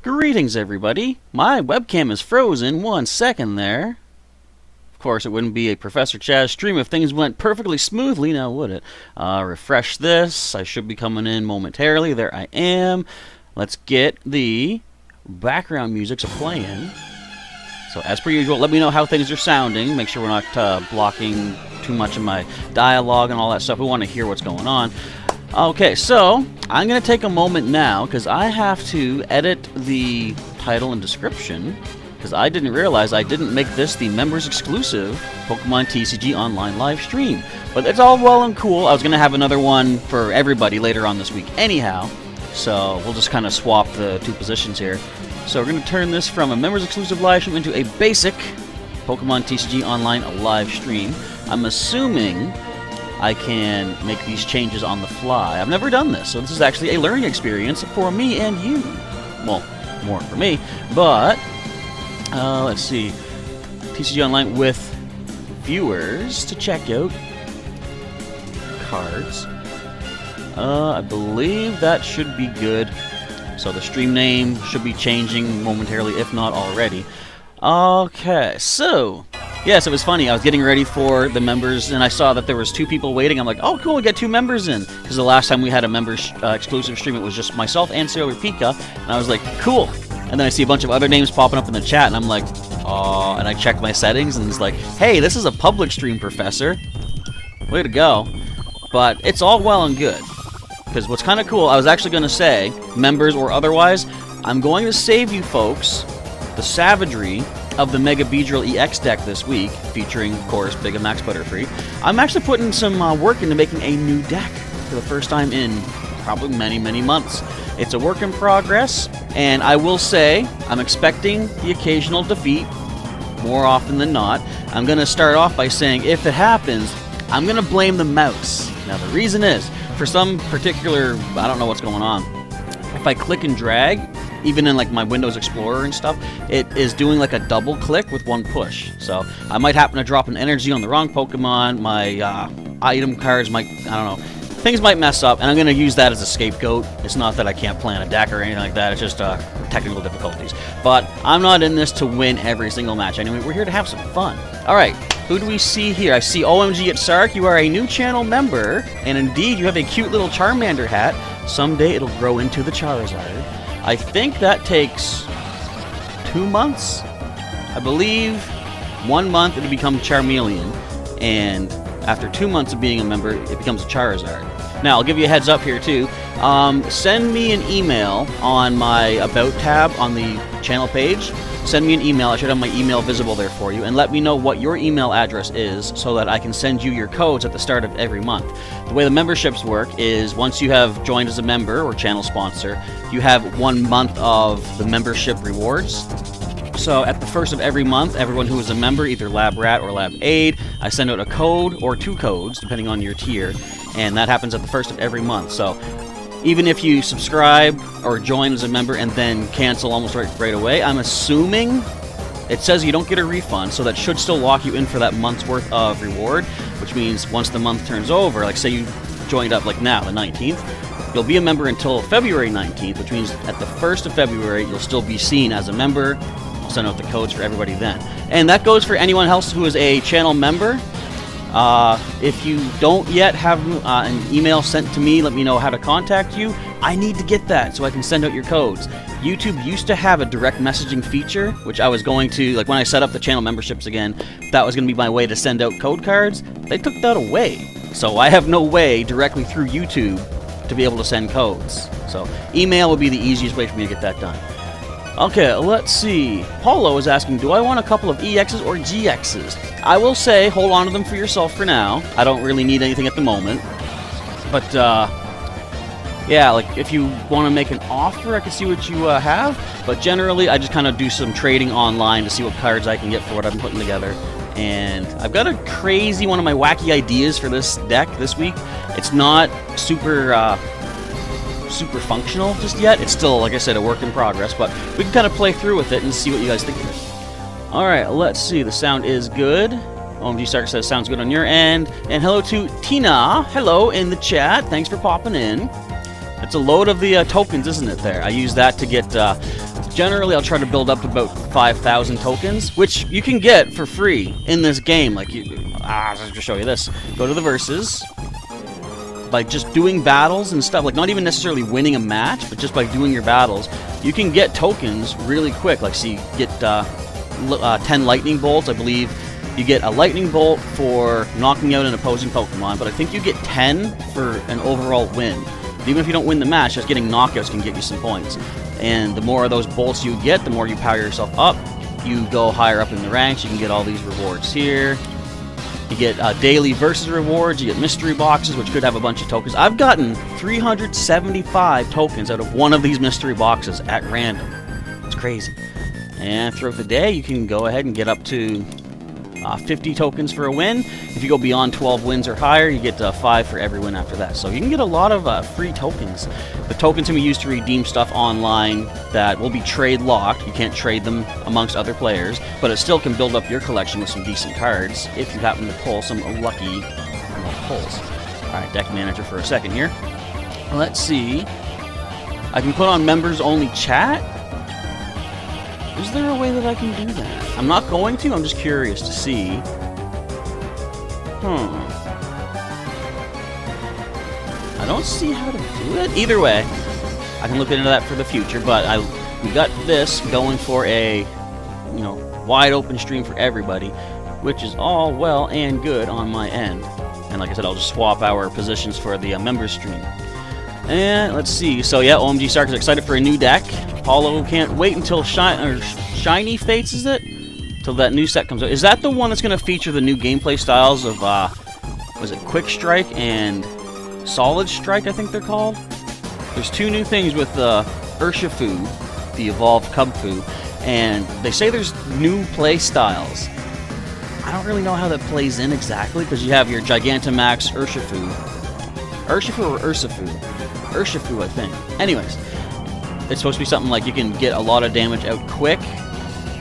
Greetings, everybody. My webcam is frozen 1 second there. Of course, it wouldn't be a Professor Chaz stream if things went perfectly smoothly, now would it? Refresh this. I should be coming in momentarily. There I am. Let's get the background music playing. So, as per usual, let me know how things are sounding. Make sure we're not blocking too much of my dialogue and all that stuff. We want to hear what's going on. Okay, so I'm going to take a moment now because I have to edit the title and description because I didn't realize I didn't make this the members exclusive Pokemon TCG Online live stream. But it's all well and cool. I was going to have another one for everybody later on this week anyhow, so we'll just kind of swap the two positions here. So we're going to turn this from a members exclusive live stream into a basic Pokemon TCG Online live stream. I'm assuming I can make these changes on the fly. I've never done this, so this is actually a learning experience for me and you. Well, more for me, but let's see. TCG Online with viewers to check out cards. I believe that should be good. So the stream name should be changing momentarily, if not already. Okay, so yes, it was funny. I was getting ready for the members, and I saw that there was 2 people waiting. I'm like, oh, cool, we got 2 members in. Because the last time we had a members exclusive stream, it was just myself and Sailor Pika. And I was like, cool. And then I see a bunch of other names popping up in the chat, and I'm like, oh. And I checked my settings, and it's like, hey, this is a public stream, Professor. Way to go. But it's all well and good. Because what's kind of cool, I was actually going to say, members or otherwise, I'm going to save you folks the savagery of the Mega Beedrill EX deck this week, featuring, of course, Big and Max Butterfree. I'm actually putting some work into making a new deck for the first time in probably many, many months. It's a work in progress, and I will say I'm expecting the occasional defeat more often than not. I'm going to start off by saying if it happens, I'm going to blame the mouse. Now, the reason is, for some particular, I don't know what's going on, if I click and drag, even in like my Windows Explorer and stuff, it is doing like a double click with one push. So I might happen to drop an energy on the wrong Pokemon. My item cards might, I don't know, things might mess up, and I'm going to use that as a scapegoat. It's not that I can't plan a deck or anything like that. It's just technical difficulties. But I'm not in this to win every single match. Anyway, we're here to have some fun. All right, who do we see here? I see OMG at Sark. You are a new channel member, and indeed, you have a cute little Charmander hat. Someday it'll grow into the Charizard. I think that takes 2 months. I believe 1 month it'll become Charmeleon, and after 2 months of being a member, it becomes a Charizard. Now, I'll give you a heads up here, too. Send me an email on my About tab on the channel page. Send me an email. I should have my email visible there for you. And let me know what your email address is so that I can send you your codes at the start of every month. The way the memberships work is once you have joined as a member or channel sponsor, you have 1 month of the membership rewards. So at the first of every month, everyone who is a member, either Lab Rat or Lab Aid, I send out a code or 2 codes, depending on your tier, and that happens at the first of every month. So even if you subscribe or join as a member and then cancel almost right away, I'm assuming it says you don't get a refund, so that should still lock you in for that month's worth of reward, which means once the month turns over, like say you joined up like now, the 19th, you'll be a member until February 19th, which means at the 1st of February, you'll still be seen as a member. I'll send out the codes for everybody then. And that goes for anyone else who is a channel member. If you don't yet have an email sent to me, let me know how to contact you. I need to get that so I can send out your codes. YouTube used to have a direct messaging feature, which I was going to, like when I set up the channel memberships again, that was going to be my way to send out code cards. They took that away. So I have no way directly through YouTube to be able to send codes. So email would be the easiest way for me to get that done. Okay, let's see. Paulo is asking, do I want a couple of EXs or GXs? I will say, hold on to them for yourself for now. I don't really need anything at the moment. But, yeah, like, if you want to make an offer, I can see what you have. But generally, I just kind of do some trading online to see what cards I can get for what I'm putting together. And I've got a crazy one of my wacky ideas for this deck this week. It's not super functional just yet. It's still, like I said, a work in progress, but we can kind of play through with it and see what you guys think of it. Alright, let's see. The sound is good. OMG Stark says sounds good on your end. And hello to Tina. Hello in the chat. Thanks for popping in. It's a load of the tokens, isn't it, there? I use that to get... generally, I'll try to build up to about 5,000 tokens, which you can get for free in this game. Like, I'll just show you this. Go to the Versus. By just doing battles and stuff, like not even necessarily winning a match, but just by doing your battles, you can get tokens really quick. Like, see, get 10 lightning bolts. I believe you get a lightning bolt for knocking out an opposing Pokemon, but I think you get 10 for an overall win. Even if you don't win the match, just getting knockouts can get you some points. And the more of those bolts you get, the more you power yourself up. You go higher up in the ranks, you can get all these rewards here. You get daily versus rewards, you get mystery boxes, which could have a bunch of tokens. I've gotten 375 tokens out of one of these mystery boxes at random. It's crazy. And throughout the day, you can go ahead and get up to 50 tokens for a win. If you go beyond 12 wins or higher, you get 5 for every win after that. So you can get a lot of free tokens. The tokens can be used to redeem stuff online that will be trade locked. You can't trade them amongst other players, but it still can build up your collection with some decent cards if you happen to pull some lucky pulls. Alright, deck manager for a second here. Let's see. I can put on members only chat. Is there a way that I can do that? I'm not going to, I'm just curious to see. I don't see how to do it. Either way, I can look into that for the future, but we got this going for a, wide open stream for everybody, which is all well and good on my end. And like I said, I'll just swap our positions for the members stream. And let's see. So yeah, OMG Stark is excited for a new deck. Paulo can't wait until Shiny Fates, is it? Till that new set comes out. Is that the one that's going to feature the new gameplay styles of, was it Quick Strike and Solid Strike, I think they're called? There's 2 new things with Urshifu, the evolved Cubfu, and they say there's new play styles. I don't really know how that plays in exactly, because you have your Gigantamax Urshifu. Urshifu or Ursifu? Urshifu, I think. Anyways, it's supposed to be something like you can get a lot of damage out quick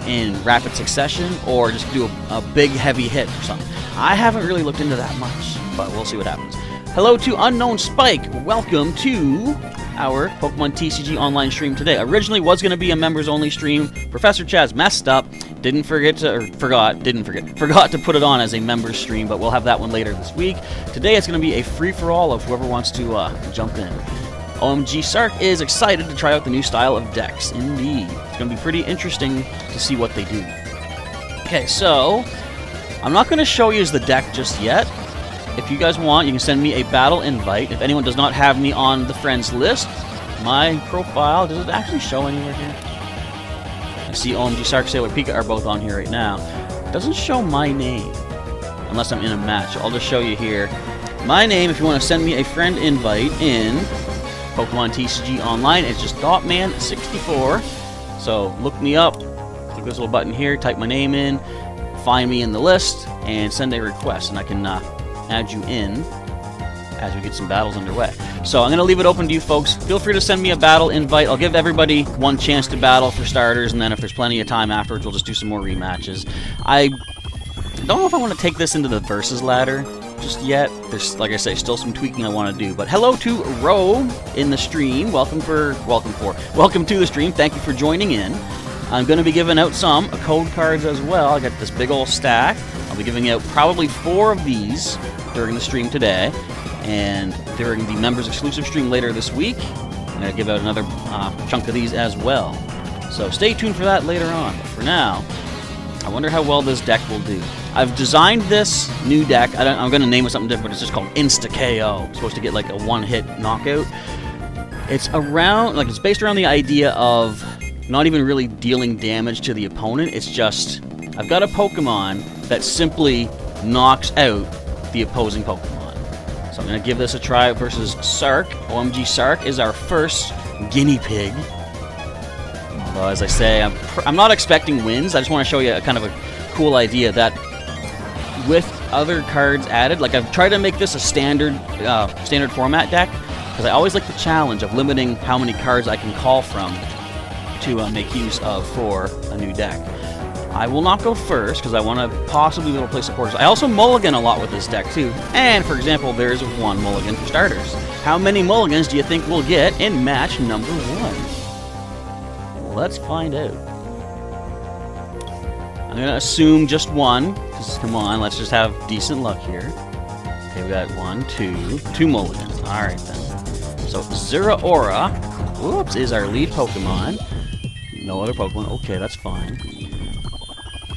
in rapid succession, or just do a big heavy hit or something. I haven't really looked into that much, but we'll see what happens. Hello to Unknown Spike. Welcome to our Pokemon TCG Online stream today. Originally was going to be a members-only stream. Professor Chaz messed up. Forgot to put it on as a members stream, but we'll have that one later this week. Today it's going to be a free-for-all of whoever wants to jump in. OMG Sark is excited to try out the new style of decks. Indeed. It's going to be pretty interesting to see what they do. Okay, so I'm not going to show you the deck just yet. If you guys want, you can send me a battle invite. If anyone does not have me on the friends list, my profile, does it actually show anywhere here? I see OMG Sark, Sailor Pika are both on here right now. It doesn't show my name, unless I'm in a match. I'll just show you here. My name, if you want to send me a friend invite in Pokemon TCG Online, it's just Dotman64. So look me up, click this little button here, type my name in, find me in the list, and send a request, and I can add you in as we get some battles underway. So I'm going to leave it open to you folks. Feel free to send me a battle invite. I'll give everybody one chance to battle for starters, and then if there's plenty of time afterwards, we'll just do some more rematches. I don't know if I want to take this into the versus ladder just yet. There's, like I say, still some tweaking I want to do. But hello to Ro in the stream. Welcome to the stream. Thank you for joining in. I'm going to be giving out some code cards as well. I got this big old stack. I'll be giving out probably 4 of these during the stream today, and during the members exclusive stream later this week, I'm going to give out another chunk of these as well. So stay tuned for that later on. But for now, I wonder how well this deck will do. I've designed this new deck. I'm going to name it something different. It's just called Insta KO. It's supposed to get like a one-hit knockout. It's based around the idea of not even really dealing damage to the opponent. It's just, I've got a Pokemon that simply knocks out the opposing Pokemon. So I'm going to give this a try versus Sark. OMG Sark is our first guinea pig. Although, as I say, I'm not expecting wins. I just want to show you a kind of a cool idea that with other cards added, like I've tried to make this a standard format deck, because I always like the challenge of limiting how many cards I can call from to make use of for a new deck. I will not go first, because I want to possibly be able to play supporters. I also mulligan a lot with this deck, too. And, for example, there's 1 mulligan for starters. How many mulligans do you think we'll get in match number 1? Let's find out. I'm going to assume just 1, because, come on, let's just have decent luck here. Okay, we got 1, 2 mulligans. Alright, then. So, Zeraora, whoops, is our lead Pokemon. No other Pokemon. Okay, that's fine.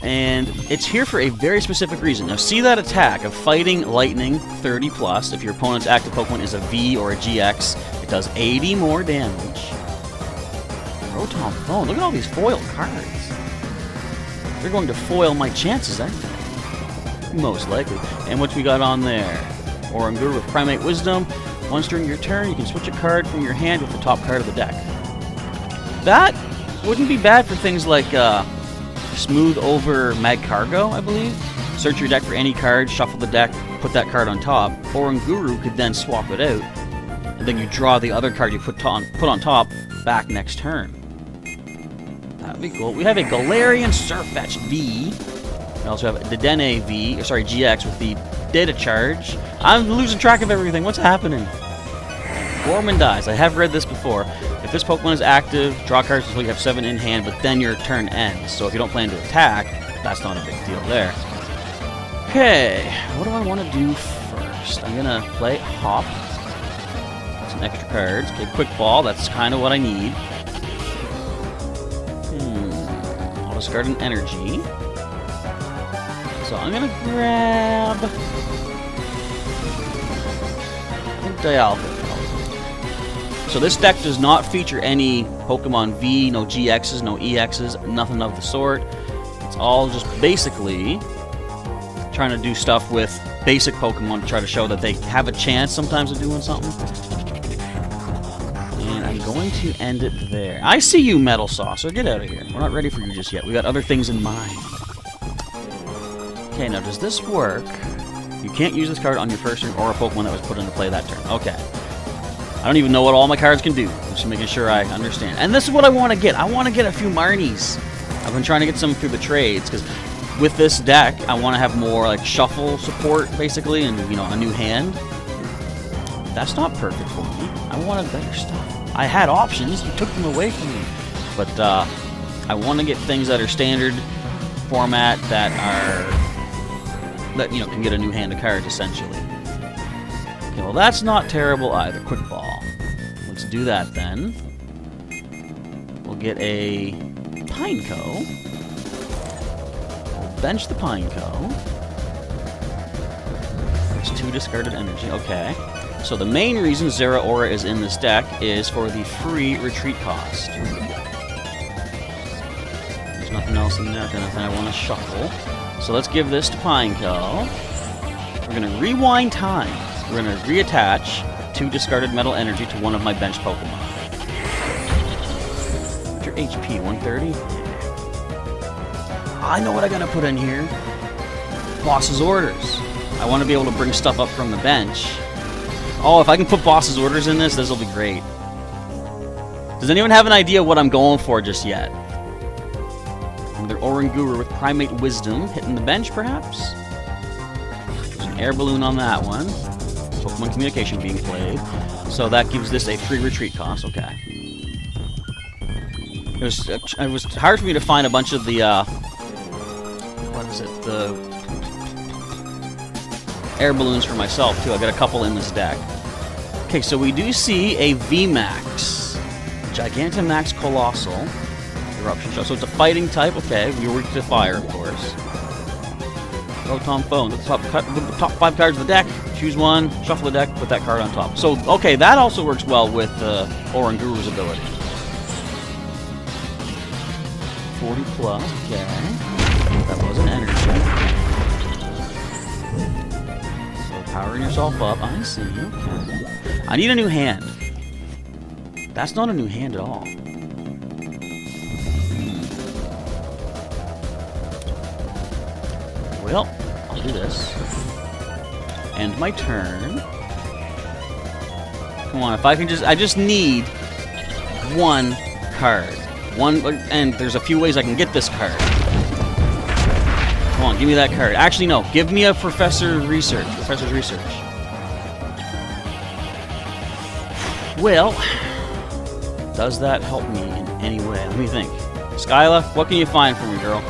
And it's here for a very specific reason. Now, see that attack of Fighting Lightning 30 plus. If your opponent's active Pokemon is a V or a GX, it does 80 more damage. Rotom Phone. Look at all these foil cards. They're going to foil my chances, aren't they? Most likely. And what we got on there? Oranguru with Primate Wisdom. Once during your turn, you can switch a card from your hand with the top card of the deck. That wouldn't be bad for things like Smooth over Magcargo, I believe. Search your deck for any card, shuffle the deck, put that card on top. Oranguru could then swap it out, and then you draw the other card you put on top back next turn. That'd be cool. We have a Galarian Surfetch V. We also have the Dedenne GX with the Data Charge. I'm losing track of everything. What's happening? Gormandize. I have read this before. If this Pokemon is active, draw cards until you have 7 in hand, but then your turn ends. So if you don't plan to attack, that's not a big deal there. Okay, what do I want to do first? I'm going to play Hop. Some extra cards. Okay, Quick Ball. That's kind of what I need. I'll discard an energy. So I'm going to grab... I think Dialga. So this deck does not feature any Pokemon V, no GXs, no EXs, nothing of the sort. It's all just basically trying to do stuff with basic Pokemon to try to show that they have a chance sometimes of doing something. And I'm going to end it there. I see you, Metal Saucer. Get out of here. We're not ready for you just yet. We got other things in mind. Okay, now does this work? You can't use this card on your first turn or a Pokemon that was put into play that turn. Okay. I don't even know what all my cards can do. I'm just making sure I understand. And this is what I want to get. I want to get a few Marnies. I've been trying to get some through the trades, because with this deck, I want to have more like shuffle support, basically, and you know, a new hand. That's not perfect for me. I wanted better stuff. I had options. You took them away from me. But I want to get things that are standard format that you know, can get a new hand of cards essentially. Okay, well that's not terrible either. Quick ball. Let's do that then. We'll get a Pineco. We'll bench the Pineco. It's 2 discarded energy. Okay. So the main reason Zeraora is in this deck is for the free retreat cost. There's nothing else in there, nothing I want to shuffle. So let's give this to Pineco. We're going to rewind time. We're going to reattach 2 discarded metal energy to one of my bench Pokemon. What's your HP? 130? I know what I'm going to put in here. Boss's orders. I want to be able to bring stuff up from the bench. Oh, if I can put boss's orders in this, will be great. Does anyone have an idea what I'm going for just yet? Another Oranguru with Primate Wisdom hitting the bench, perhaps? There's an air balloon on that one. Pokemon Communication being played. So that gives this a free retreat cost. Okay. It was hard for me to find a bunch of the what is it? The air balloons for myself too. I got a couple in this deck. Okay, so we do see a VMAX, Gigantamax Colossal Eruption Shot. So it's a fighting type. Okay, we were weak to fire, of course. Rotom Phone. The top 5 cards of the deck. Choose one, shuffle the deck, put that card on top. So, okay, that also works well with Oranguru's ability. 40 plus. Okay, that was an energy. Powering yourself up. I see. Okay. I need a new hand. That's not a new hand at all. Well, I'll do this. End my turn. Come on, if I can I just need one card. And there's a few ways I can get this card. Come on, give me that card. Actually, no. Give me a Professor's Research. Well, does that help me in any way? Let me think. Skyla, what can you find for me, girl?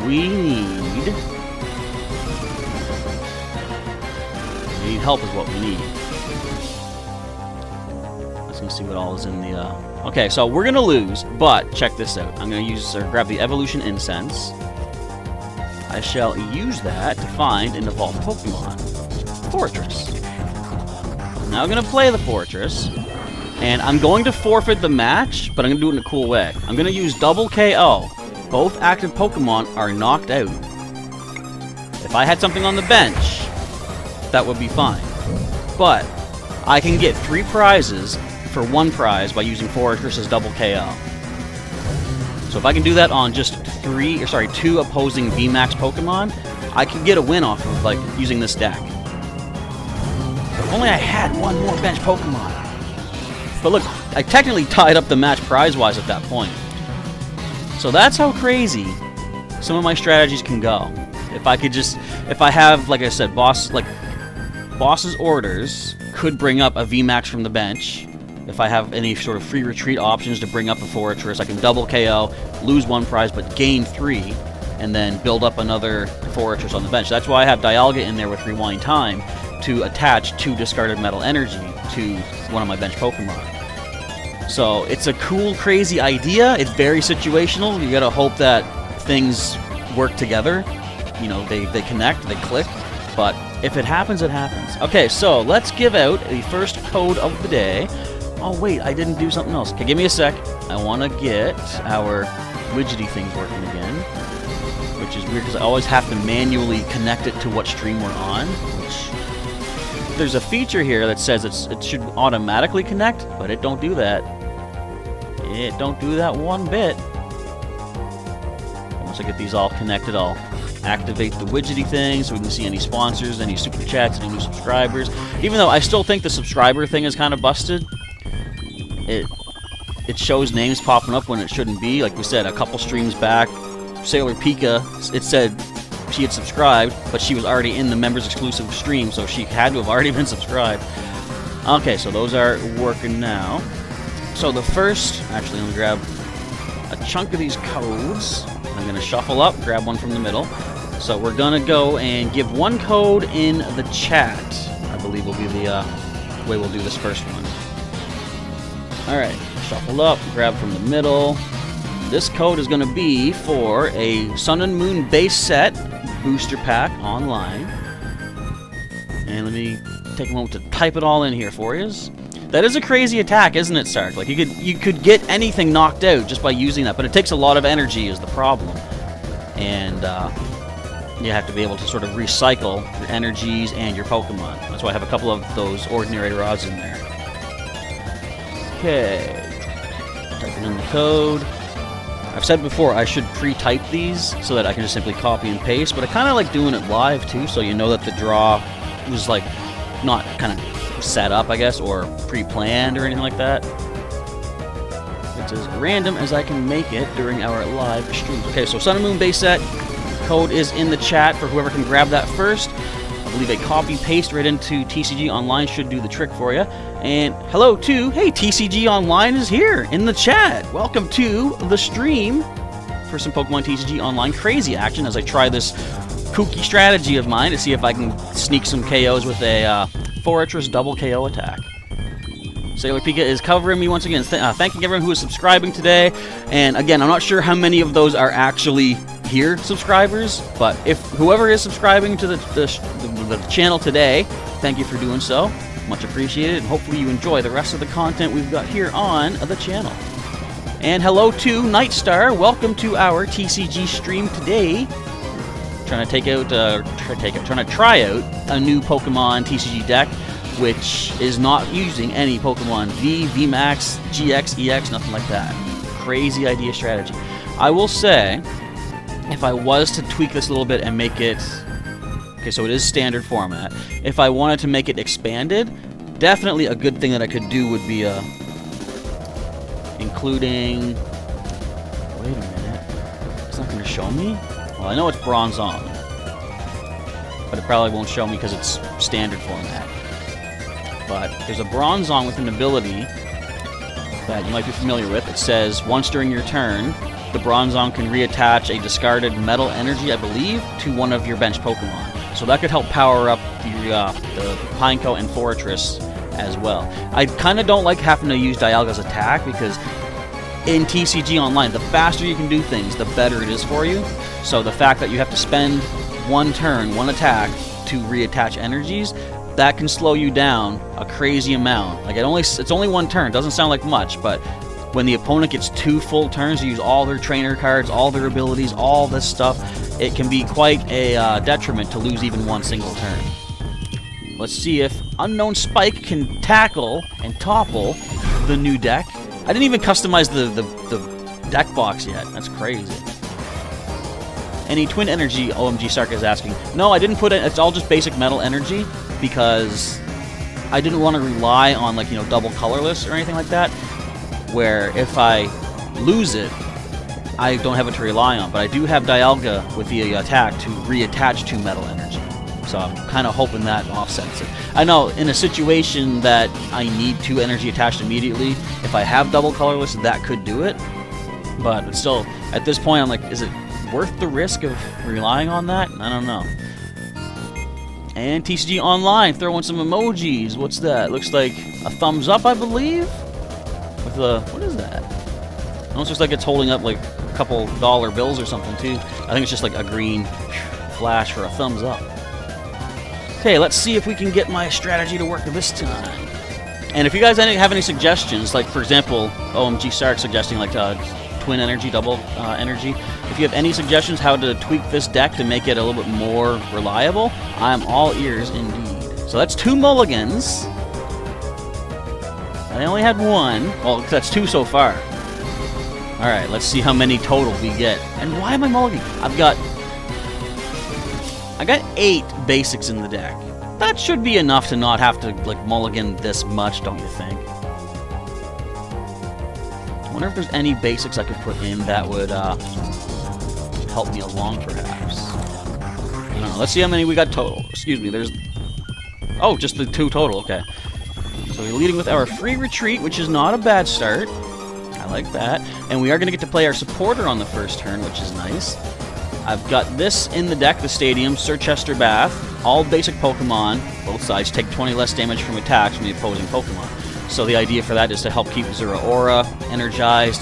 We need help is what we need. Let's see what all is in the... Okay, so we're going to lose, but check this out. I'm going to grab the Evolution Incense. I shall use that to find and evolve Pokemon. Fortress. Now I'm going to play the Fortress, and I'm going to forfeit the match, but I'm going to do it in a cool way. I'm going to use double KO. Both active Pokemon are knocked out. If I had something on the bench, that would be fine. But I can get 3 prizes for 1 prize by using Fortress's double KO. So if I can do that on just 2 opposing VMAX Pokemon, I could get a win off of using this deck. If only I had 1 more bench Pokemon. But look, I technically tied up the match prize-wise at that point. So that's how crazy some of my strategies can go. If I have, like I said, Boss's Orders could bring up a VMAX from the bench. If I have any sort of free retreat options to bring up a Fortress, I can double KO, lose 1 prize, but gain 3, and then build up another Fortress on the bench. That's why I have Dialga in there with Rewind Time to attach 2 discarded metal energy to one of my bench Pokemon. So it's a cool, crazy idea. It's very situational. You gotta hope that things work together. You know, they connect, they click. But if it happens, it happens. Okay, so let's give out the first code of the day. Oh, wait, I didn't do something else. Okay, give me a sec. I want to get our widgety things working again, which is weird because I always have to manually connect it to what stream we're on. There's a feature here that says it should automatically connect, but it don't do that. It don't do that one bit. Once I get these all connected, I'll activate the widgety thing so we can see any sponsors, any super chats, any new subscribers. Even though I still think the subscriber thing is kind of busted. It shows names popping up when it shouldn't be. Like we said, a couple streams back, Sailor Pika, it said she had subscribed, but she was already in the members exclusive stream, so she had to have already been subscribed. Okay, so those are working now. So the first, actually, I'm going to grab a chunk of these codes. I'm going to shuffle up, grab one from the middle. So we're going to go and give one code in the chat. I believe will be the way we'll do this first one. Alright, shuffle up, grab from the middle. This code is going to be for a Sun and Moon base set booster pack online. And let me take a moment to type it all in here for you. That is a crazy attack, isn't it, Sark? Like, you could get anything knocked out just by using that, but it takes a lot of energy is the problem. And you have to be able to sort of recycle your energies and your Pokemon. That's why I have a couple of those ordinary rods in there. Okay. Typing in the code. I've said before I should pre-type these so that I can just simply copy and paste, but I kind of like doing it live too, so you know that the draw was like not kind of set up, I guess, or pre-planned or anything like that. It's as random as I can make it during our live streams. Okay, so Sun and Moon base set code is in the chat for whoever can grab that first. I believe a copy-paste right into TCG Online should do the trick for you. And hello to, hey, TCG Online is here in the chat. Welcome to the stream for some Pokemon TCG Online crazy action as I try this kooky strategy of mine to see if I can sneak some KOs with a Fortress double KO attack. Sailor Pika is covering me once again, thanking everyone who is subscribing today. And again, I'm not sure how many of those are actually here subscribers, but if whoever is subscribing to the channel today, thank you for doing so. Much appreciated, and hopefully you enjoy the rest of the content we've got here on the channel. And hello to Nightstar. Welcome to our TCG stream today. Trying to try out a new Pokemon TCG deck, which is not using any Pokemon V, VMAX, GX, EX, nothing like that. Crazy idea strategy. I will say, if I was to tweak this a little bit and make it... Okay, so it is standard format. If I wanted to make it expanded, definitely a good thing that I could do would be including... Wait a minute. It's not going to show me? Well, I know it's Bronzong, but it probably won't show me because it's standard format. But there's a Bronzong with an ability that you might be familiar with. It says, once during your turn, the Bronzong can reattach a discarded metal energy, I believe, to one of your bench Pokemon. So that could help power up the Pineco and Fortress as well. I kind of don't like having to use Dialga's attack because in TCG Online, the faster you can do things, the better it is for you. So the fact that you have to spend one turn, one attack to reattach energies, that can slow you down a crazy amount. Like it's only one turn, doesn't sound like much, but when the opponent gets 2 full turns to use all their trainer cards, all their abilities, all this stuff, it can be quite a detriment to lose even one single turn. Let's see if Unknown Spike can tackle and topple the new deck. I didn't even customize the deck box yet. That's crazy. Any Twin Energy, OMG Sark is asking. No, I didn't put it. It's all just basic metal energy because I didn't want to rely on, like, double colorless or anything like that, where if I lose it, I don't have it to rely on. But I do have Dialga with the attack to reattach to metal energy. So I'm kind of hoping that offsets it. I know in a situation that I need 2 energy attached immediately, if I have double colorless, that could do it. But still, at this point, I'm like, is it worth the risk of relying on that? I don't know. And TCG Online, throwing some emojis. What's that? Looks like a thumbs up, I believe? With a, what is that? It almost looks like it's holding up like a couple dollar bills or something too. I think it's just like a green flash for a thumbs up. Okay, let's see if we can get my strategy to work this time. And if you guys have any suggestions, like for example, OMG Sark suggesting like Twin Energy, double energy. If you have any suggestions how to tweak this deck to make it a little bit more reliable, I'm all ears indeed. So that's 2 mulligans. I only had 1. Well, that's 2 so far. Alright, let's see how many total we get. And why am I mulliganing? I got 8 basics in the deck. That should be enough to not have to like mulligan this much, don't you think? I wonder if there's any basics I could put in that would help me along, perhaps. I don't know. Let's see how many we got total. Excuse me, there's... Oh, just the 2 total, okay. So we're leading with our free retreat, which is not a bad start. I like that. And we are going to get to play our supporter on the first turn, which is nice. I've got this in the deck, the Stadium, Sir Chester Bath. All basic Pokemon, both sides, take 20 less damage from attacks from the opposing Pokemon. So the idea for that is to help keep Zeraora energized,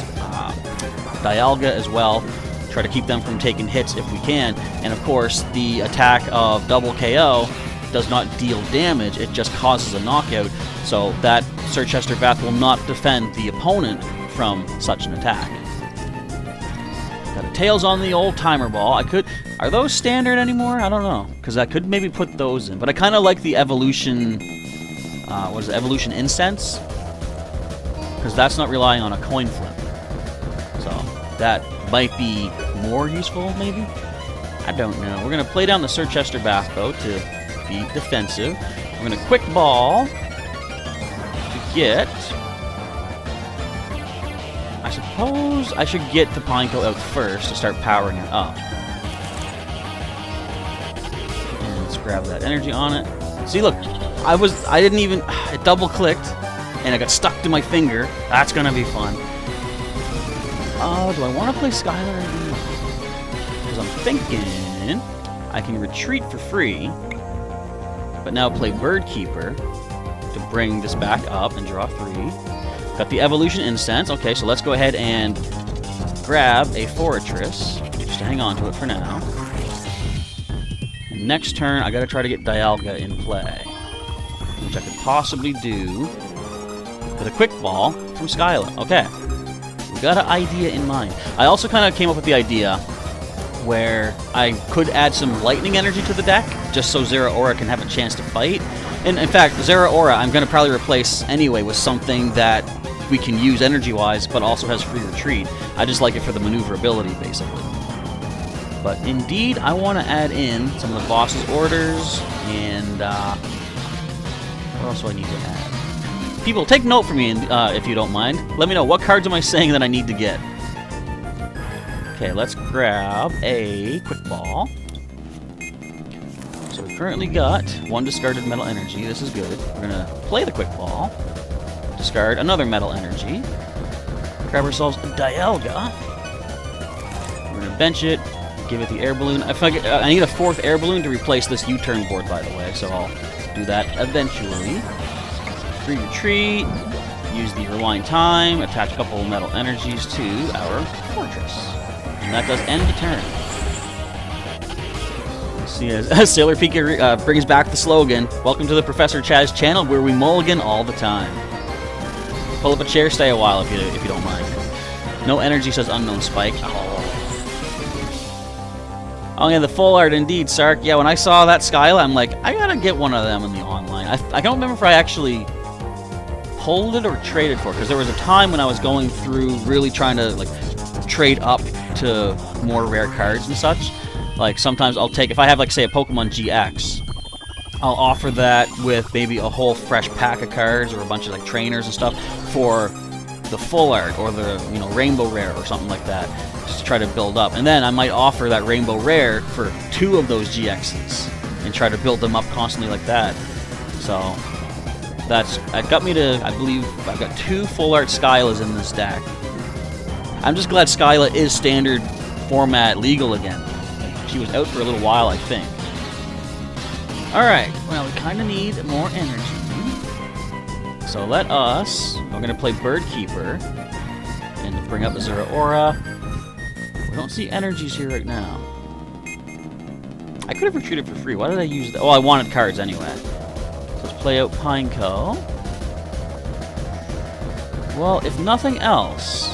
Dialga as well. Try to keep them from taking hits if we can. And of course, the attack of double KO does not deal damage, it just causes a knockout. So that Sir Chester Bath will not defend the opponent from such an attack. Got a Tails on the old timer ball. Are those standard anymore? I don't know, because I could maybe put those in. But I kind of like the evolution, what is it, evolution incense? Because that's not relying on a coin flip. So that might be more useful, maybe? I don't know. We're going to play down the Sir Chester Bath, though, to be defensive. We're going to quick ball to get... I suppose I should get the Pineco out first to start powering it up. And let's grab that energy on it. See, look, I didn't even, it double clicked and it got stuck to my finger. That's gonna be fun. Do I want to play Skylar? Because I'm thinking I can retreat for free, but now play Bird Keeper to bring this back up and draw 3. Got the Evolution Incense. Okay, so let's go ahead and grab a Fortress, just to hang on to it for now. And next turn, I gotta try to get Dialga in play, which I could possibly do with a Quick Ball from Skyla. Okay, we got an idea in mind. I also kind of came up with the idea where I could add some Lightning Energy to the deck, just so Zeraora can have a chance to fight. And in fact, Zeraora I'm going to probably replace anyway with something that we can use energy-wise, but also has free retreat. I just like it for the maneuverability, basically. But indeed, I want to add in some of the boss's orders, and what else do I need to add? People, take note for me if you don't mind. Let me know, what cards am I saying that I need to get? Okay, let's grab a Quick Ball. So we've currently got 1 discarded Metal Energy. This is good. We're going to play the Quick Ball. Discard another Metal Energy. Grab ourselves a Dialga. We're going to bench it. Give it the Air Balloon. I need a 4th Air Balloon to replace this U-turn board, by the way, so I'll do that eventually. Free retreat. Use the Rewind Time. Attach a couple of Metal Energies to our Fortress. And that does end the turn. See, as Sailor Pika brings back the slogan, welcome to the Professor Chaz channel, where we mulligan all the time. Pull up a chair, stay a while if you don't mind. No energy, says Unknown Spike. Oh yeah, the full art indeed, Sark. Yeah, when I saw that Skyla, I'm like, I gotta get one of them in the online. I don't remember if I actually pulled it or traded for it, because there was a time when I was going through really trying to like trade up to more rare cards and such. Like, sometimes I'll take, if I have, like, say, a Pokemon GX, I'll offer that with maybe a whole fresh pack of cards or a bunch of, like, trainers and stuff for the full art or the, you know, Rainbow Rare or something like that, just to try to build up. And then I might offer that Rainbow Rare for 2 of those GXs and try to build them up constantly like that. So, that got me to, I believe, I've got 2 full art Skylas in this deck. I'm just glad Skyla is standard format legal again. She was out for a little while, I think. Alright, well, we kind of need more energy. So we're going to play Bird Keeper and bring up a Zeraora. We don't see energies here right now. I could have retreated for free. Why did I use that? Oh, I wanted cards anyway. So let's play out Pineco. Well, if nothing else,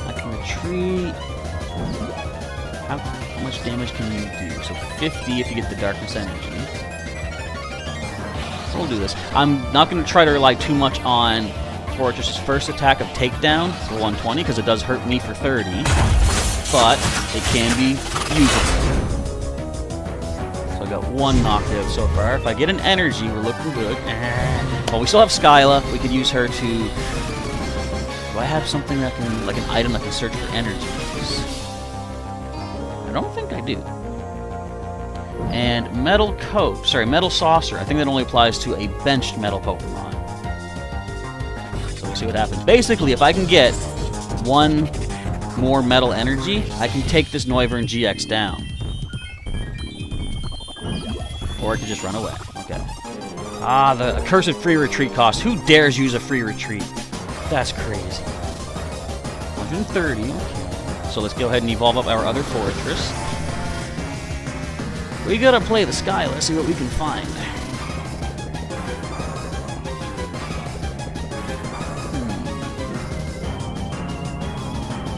I can retreat. How much damage can you do? So 50 if you get the Darkness Energy. So we'll do this. I'm not going to try to rely too much on Fortress's first attack of Takedown for 120, because it does hurt me for 30. But it can be usable. So I got 1 knocked out so far. If I get an energy, we're looking good. Well, we still have Skyla. We could use her to... Do I have something that can... like an item that can search for energies? I don't think I do. And Metal Coat, sorry, Metal Saucer. I think that only applies to a benched Metal Pokemon. So we'll see what happens. Basically, if I can get one more Metal Energy, I can take this Noivern GX down. Or I can just run away. Okay. Ah, the accursed free retreat cost. Who dares use a free retreat? That's crazy. 130. Okay. So let's go ahead and evolve up our other Fortress. We gotta play the sky. Let's see what we can find.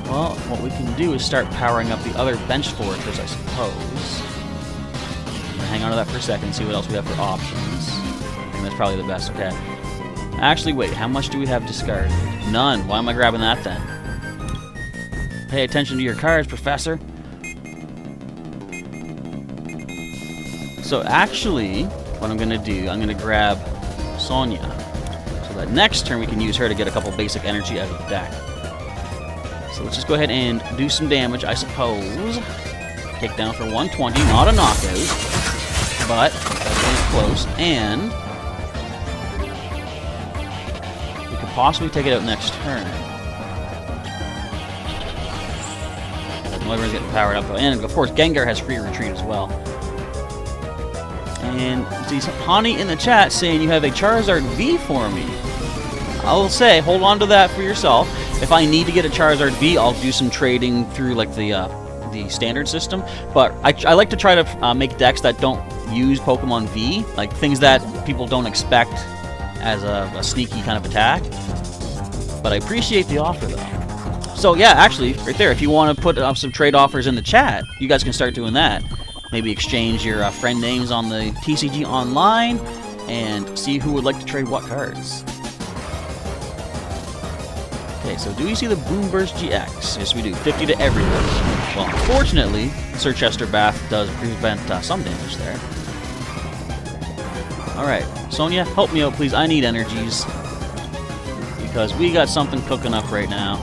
Well, what we can do is start powering up the other bench Fortress, I suppose. I'm gonna hang on to that for a second and see what else we have for options. I think that's probably the best. Okay. Actually, wait. How much do we have discarded? None. Why am I grabbing that then? Pay attention to your cards, Professor. So actually, what I'm going to do, I'm going to grab Sonia. So that next turn we can use her to get a couple basic energy out of the deck. So let's just go ahead and do some damage, I suppose. Take down for 120, not a knockout, but that's close. And we could possibly take it out next turn. Noivern's getting powered up, and of course Gengar has free retreat as well. And see Hani in the chat saying you have a Charizard V for me. I'll say, hold on to that for yourself. If I need to get a Charizard V, I'll do some trading through like the standard system. But I like to try to make decks that don't use Pokemon V, like things that people don't expect as a sneaky kind of attack. But I appreciate the offer though. So yeah, actually, right there, if you want to put up some trade offers in the chat, you guys can start doing that. Maybe exchange your friend names on the TCG Online and see who would like to trade what cards. Okay, so do we see the Boomburst GX? Yes, we do. 50 to everyone. Well, unfortunately, Sir Chester Bath does prevent some damage there. Alright, Sonia, help me out, please. I need energies. Because we got something cooking up right now.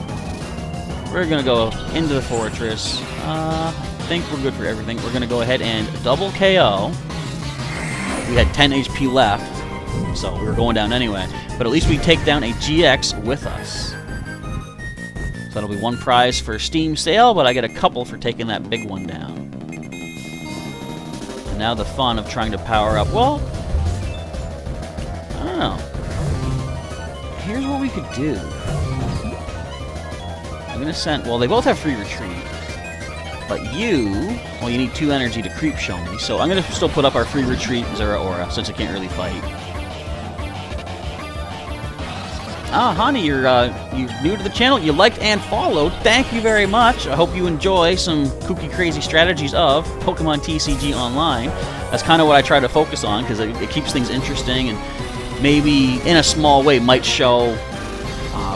We're going to go into the Fortress. I think we're good for everything. We're going to go ahead and double KO. We had 10 HP left, so we were going down anyway. But at least we take down a GX with us. So that'll be one prize for Steam sale, but I get a couple for taking that big one down. And now the fun of trying to power up. Well, I don't know. Here's what we could do. I'm going to send... Well, they both have free retreat. But you... Well, you need 2 energy to creep show me. So I'm going to still put up our free retreat Zeraora, since it can't really fight. Ah, Hani, you're new to the channel. You liked and followed. Thank you very much. I hope you enjoy some kooky, crazy strategies of Pokemon TCG Online. That's kind of what I try to focus on, because it keeps things interesting and maybe, in a small way, might show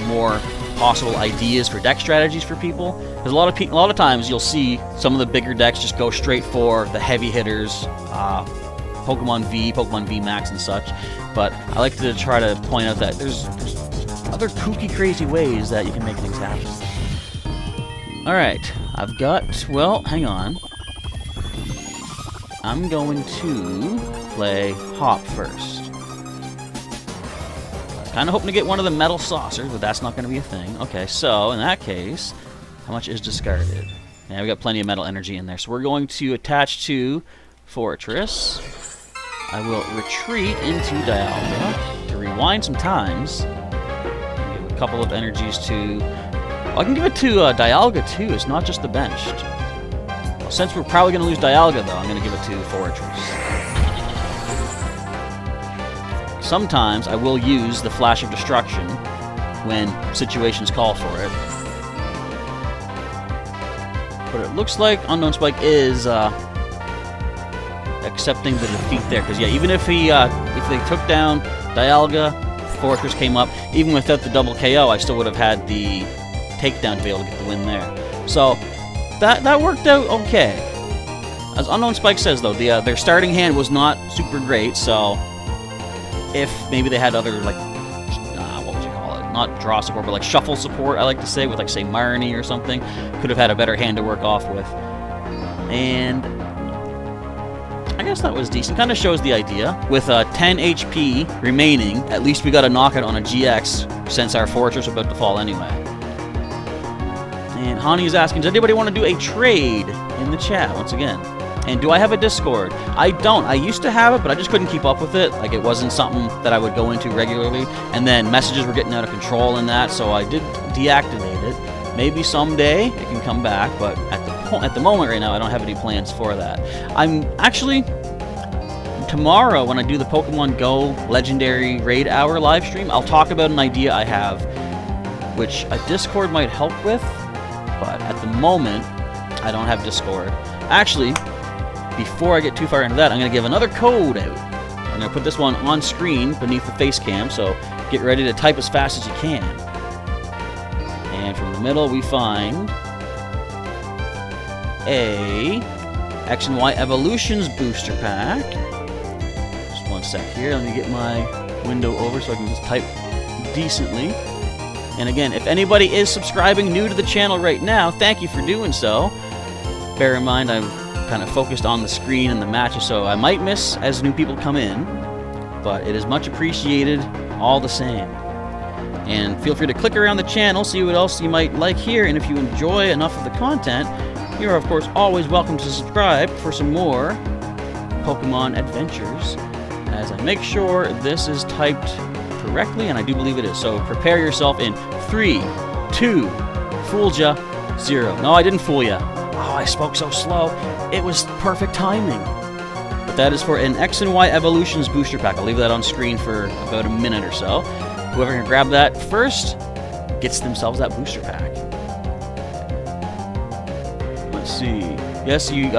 more possible ideas for deck strategies for people. Because a lot of times you'll see some of the bigger decks just go straight for the heavy hitters, Pokemon V, Pokemon V Max, and such. But I like to try to point out that there's other kooky, crazy ways that you can make things happen. Alright, I've got... Well, hang on. I'm going to play Hop first. I was kind of hoping to get one of the Metal Saucers, but that's not going to be a thing. Okay, so, in that case, how much is discarded? Yeah, we got plenty of Metal Energy in there. So we're going to attach to Fortress. I will retreat into Dialga to rewind some times. Give a couple of energies to... Well, I can give it to Dialga too. It's not just the benched. Well, since we're probably going to lose Dialga, though, I'm going to give it to Fortress. Sometimes I will use the Flash of Destruction when situations call for it. But it looks like Unknown Spike is accepting the defeat there. Because, yeah, even if they took down Dialga, Fortress came up, even without the double KO, I still would have had the takedown to be able to get the win there. So, that worked out okay. As Unknown Spike says, though, their starting hand was not super great, so if maybe they had other, like, what would you call it? Not draw support, but like shuffle support, I like to say, with, like, say, Marnie or something, could have had a better hand to work off with. And I guess that was decent. Kind of shows the idea. With 10 HP remaining, at least we got to knock it on a GX since our fortress is about to fall anyway. And Hani is asking, does anybody want to do a trade in the chat once again? And do I have a Discord? I don't. I used to have it, but I just couldn't keep up with it. Like, it wasn't something that I would go into regularly. And then messages were getting out of control in that, so I did deactivate it. Maybe someday it can come back, but at the moment right now, I don't have any plans for that. I'm actually, tomorrow when I do the Pokemon Go Legendary Raid Hour live stream, I'll talk about an idea I have, which a Discord might help with, but at the moment, I don't have Discord. Actually, before I get too far into that, I'm going to give another code out. I'm going to put this one on screen beneath the face cam, so get ready to type as fast as you can. And from the middle, we find a X and Y Evolutions booster pack. Just one sec here. Let me get my window over so I can just type decently. And again, if anybody is subscribing new to the channel right now, thank you for doing so. Bear in mind, I'm kind of focused on the screen and the matches, so I might miss as new people come in, but it is much appreciated all the same. And feel free to click around the channel, see what else you might like here, and if you enjoy enough of the content, you are of course always welcome to subscribe for some more Pokemon adventures, as I make sure this is typed correctly, and I do believe it is. So prepare yourself in 3, 2, fooled ya, 0. No, I didn't fool ya. Oh, I spoke so slow. It was perfect timing. But that is for an X and Y Evolutions booster pack. I'll leave that on screen for about a minute or so. Whoever can grab that first gets themselves that booster pack. Let's see. Yes, you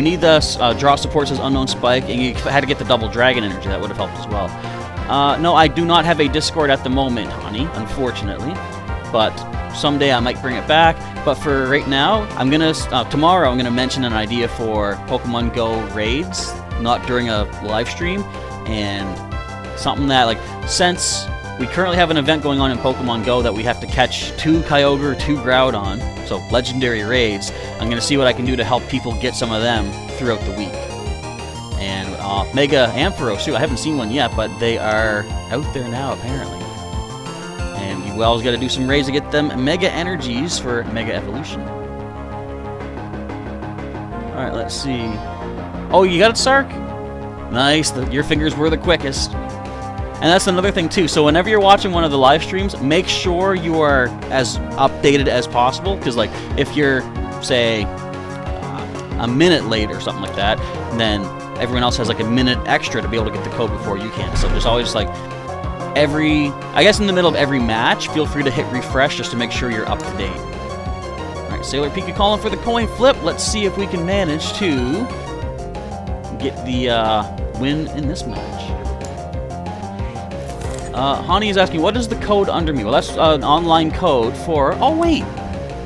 need the draw support says Unknown Spike, and you had to get the double dragon energy. That would have helped as well. No, I do not have a Discord at the moment, honey, unfortunately. But someday I might bring it back. But for right now, I'm gonna tomorrow I'm gonna mention an idea for Pokemon Go raids, not during a live stream, and something that, like, since we currently have an event going on in Pokemon Go that we have to catch 2 Kyogre, 2 Groudon, so legendary raids, I'm gonna see what I can do to help people get some of them throughout the week. And Mega Ampharos too. I haven't seen one yet, but they are out there now apparently. And you always got to do some raids to get them Mega Energies for Mega Evolution. Alright, let's see. Oh, you got it, Sark? Nice. Your fingers were the quickest. And that's another thing, too. So whenever you're watching one of the live streams, make sure you are as updated as possible. Because, like, if you're, say, a minute late or something like that, then everyone else has, like, a minute extra to be able to get the code before you can. So there's always, like, I guess in the middle of every match, feel free to hit refresh just to make sure you're up to date. Alright, Sailor Pika calling for the coin flip. Let's see if we can manage to get the win in this match. Hani is asking, what is the code under me? Well, that's an online code for... Oh, wait.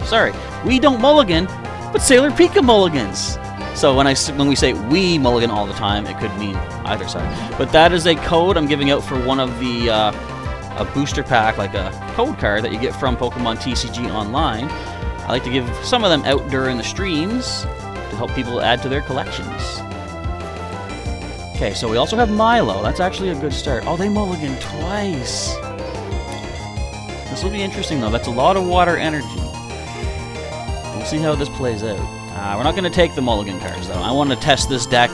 Sorry. We don't mulligan, but Sailor Pika mulligans. So when we say we mulligan all the time, it could mean either side. But that is a code I'm giving out for one of the a booster pack, like a code card that you get from Pokemon TCG Online. I like to give some of them out during the streams to help people add to their collections. Okay, so we also have Milo. That's actually a good start. Oh, they mulligan twice. This will be interesting, though. That's a lot of water energy. We'll see how this plays out. We're not going to take the mulligan cards, though. I want to test this deck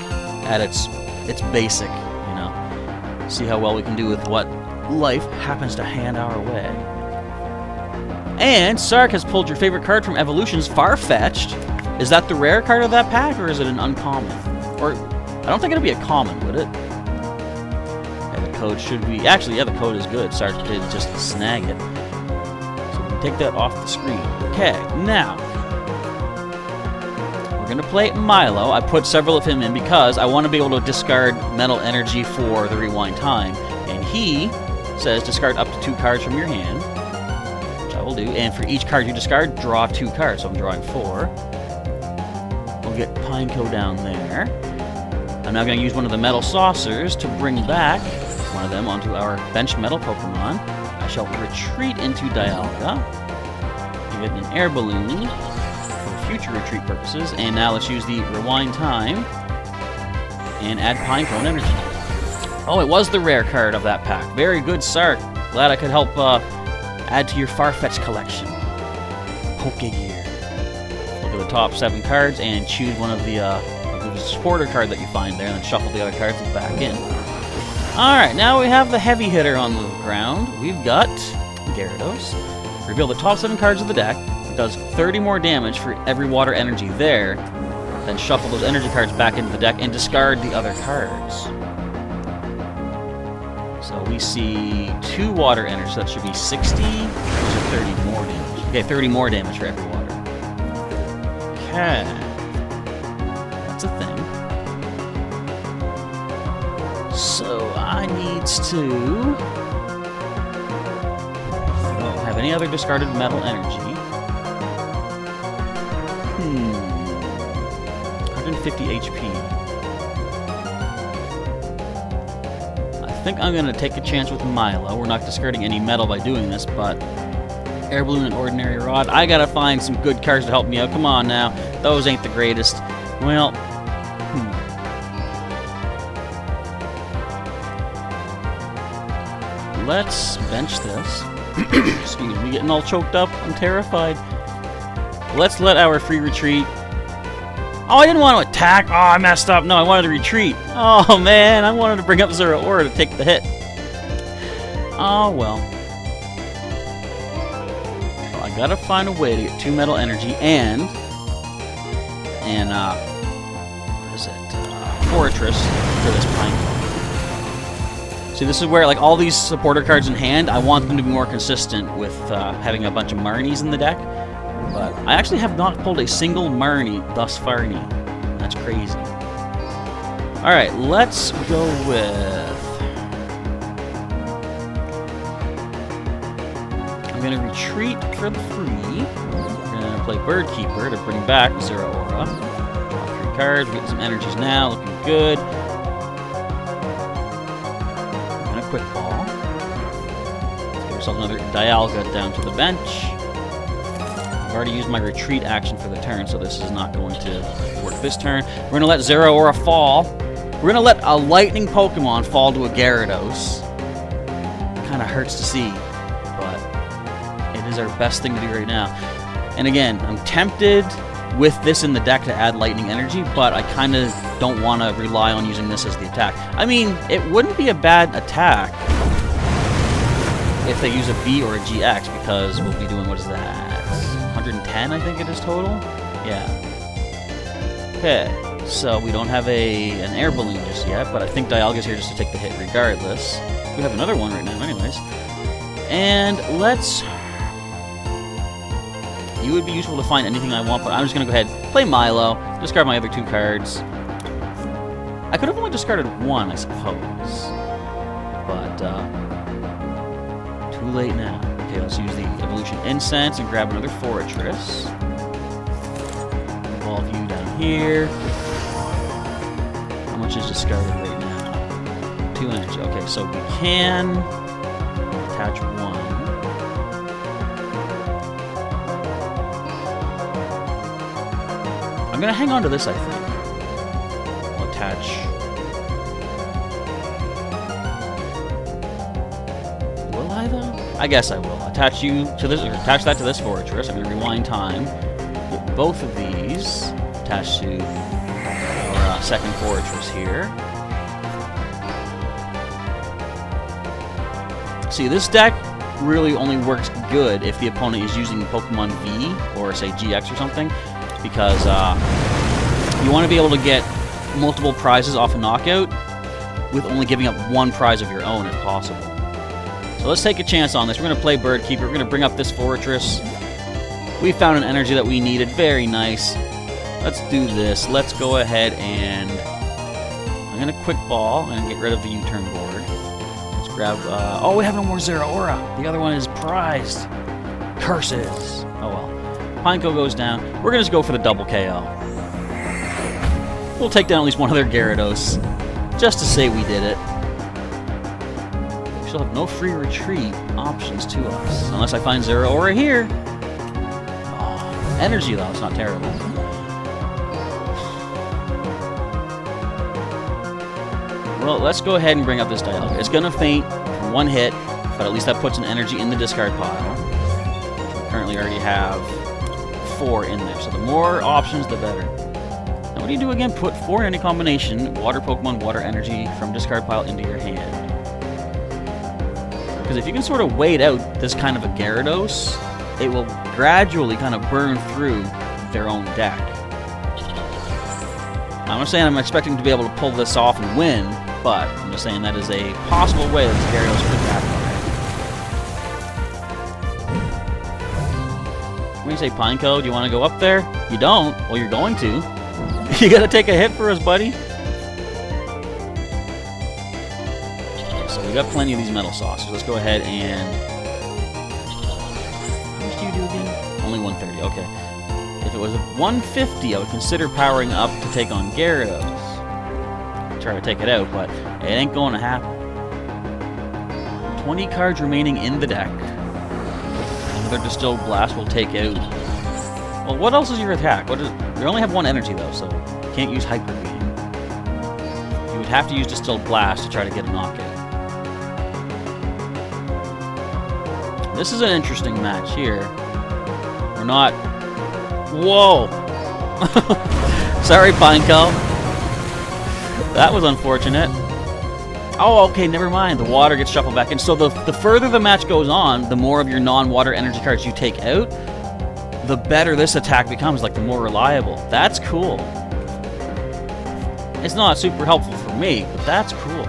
at its basic, you know. See how well we can do with what life happens to hand our way. And Sark has pulled your favorite card from Evolutions, Farfetch'd. Is that the rare card of that pack, or is it an uncommon? Or, I don't think it'll be a common, would it? Yeah, the code should be... Actually, yeah, the code is good. Sark did just snag it. So we can take that off the screen. Okay, now... We're going to play Milo. I put several of him in because I want to be able to discard Metal Energy for the rewind time. And he says discard up to 2 cards from your hand, which I will do. And for each card you discard, draw 2 cards. So I'm drawing 4. We'll get Pineco down there. I'm now going to use one of the Metal Saucers to bring back one of them onto our bench Metal Pokemon. I shall retreat into Dialga. Give it an Air Balloon. future retreat purposes. And now let's use the rewind time and add Pinecone energy. Oh, it was the rare card of that pack. Very good, Sark. Glad I could help add to your Farfetch'd collection. Pokegear. Look at the top 7 cards and choose one of the supporter card that you find there, and then shuffle the other cards back in. Alright, now we have the heavy hitter on the ground. We've got Gyarados. Reveal the top 7 cards of the deck. It does 30 more damage for every water energy there. Then shuffle those energy cards back into the deck and discard the other cards. So we see 2 water energy, so that should be 60. Those are 30 more damage. Okay, 30 more damage for every water. Okay. That's a thing. So I needs to... I don't have any other discarded metal energy. 150 HP. I think I'm going to take a chance with Milo. We're not discarding any metal by doing this, but Air Balloon and Ordinary Rod. I got to find some good cards to help me out. Come on now. Those ain't the greatest. Well, let's bench this. Excuse me, getting all choked up. I'm terrified. Let's let our free retreat... Oh, I didn't want to attack. Oh, I messed up. No, I wanted to retreat. Oh, man. I wanted to bring up Zeraora to take the hit. Oh, well. Well, I gotta find a way to get 2 metal energy and what is it? Fortress for this Pinecone. See, this is where, like, all these supporter cards in hand, I want them to be more consistent with having a bunch of Marnies in the deck. But I actually have not pulled a single Marnie thus far. That's crazy. Alright, let's go with... I'm going to retreat for the free. We're going to play Bird Keeper to bring back Zeraora. Draw 3 cards, we're getting some energies now, looking good. I'm going to quick ball. Let's get ourselves another Dialga down to the bench. I've already used my retreat action for the turn, so this is not going to work this turn. We're going to let Zeraora fall. We're going to let a lightning Pokemon fall to a Gyarados. Kind of hurts to see, but it is our best thing to do right now. And again, I'm tempted with this in the deck to add lightning energy, but I kind of don't want to rely on using this as the attack. I mean, it wouldn't be a bad attack if they use a V or a GX, because we'll be doing, what is that? 110, I think it is total? Yeah. Okay, so we don't have an air balloon just yet, but I think Dialga's here just to take the hit regardless. We have another one right now anyways. And let's... You would be useful to find anything I want, but I'm just going to go ahead, play Milo, discard my other 2 cards. I could have only discarded 1, I suppose. But, too late now. Okay, let's use the Evolution Incense and grab another Fortress. Evolve you down here. How much is discarded right now? 2 energy. Okay, so we can attach 1. I'm going to hang on to this, I think. I'll attach... Will I, though? I guess I will. Attach you to this, or attach that to this Fortress. I'm going to rewind time. Get both of these attached to our second Fortress here. See, this deck really only works good if the opponent is using Pokemon V or, say, GX or something, because you want to be able to get multiple prizes off a knockout with only giving up 1 prize of your own if possible. So let's take a chance on this. We're going to play Bird Keeper. We're going to bring up this Fortress. We found an energy that we needed. Very nice. Let's do this. Let's go ahead and... I'm going to quick ball and get rid of the U-turn board. Let's grab... oh, we have no more Zeraora. The other one is prized. Curses. Oh, well. Pineco goes down. We're going to just go for the double KO. We'll take down at least one other Gyarados, just to say we did it. She'll have no free retreat options to us. Unless I find Zeraora here. Oh, energy, though. It's not terrible. Well, let's go ahead and bring up this dialogue. It's going to faint from one hit, but at least that puts an energy in the discard pile. We currently already have 4 in there, so the more options, the better. Now, what do you do again? Put 4 in any combination, water Pokemon, water energy from discard pile into your hand. Because if you can sort of wait out this kind of a Gyarados, it will gradually kind of burn through their own deck. I'm not saying I'm expecting to be able to pull this off and win, but I'm just saying that is a possible way that this Gyarados could happen. What do you say, Pineco? Do you want to go up there? You don't? Well, you're going to. You gotta take a hit for us, buddy. So we got plenty of these metal saucers. Let's go ahead and... How much do you do again? Only 130, okay. If it was a 150, I would consider powering up to take on Gyarados. Try to take it out, but it ain't going to happen. 20 cards remaining in the deck. Another Distilled Blast will take out... Well, what else is your attack? What is... You only have 1 energy, though, so you can't use Hyper Beam. You would have to use Distilled Blast to try to get a knockout. This is an interesting match here. We're not... Whoa! Sorry, Pineco. That was unfortunate. Oh, okay, never mind. The water gets shuffled back in. So the further the match goes on, the more of your non-water energy cards you take out, the better this attack becomes, like the more reliable. That's cool. It's not super helpful for me, but that's cool.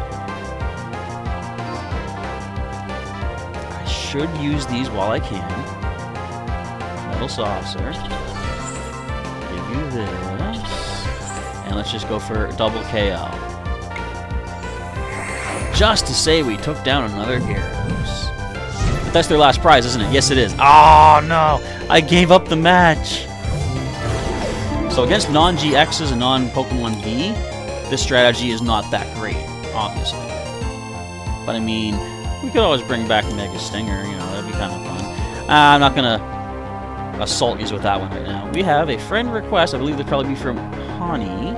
I should use these while I can. Metal Saucer. Give you this. And let's just go for double KO. Just to say we took down another Gyarados. But that's their last prize, isn't it? Yes, it is. Oh, no! I gave up the match! So against non-GXs and non-Pokemon V, this strategy is not that great, obviously. But I mean, we could always bring back Mega Stinger, you know, that'd be kind of fun. I'm not gonna assault you with that one right now. We have a friend request, I believe it'll probably be from Hani.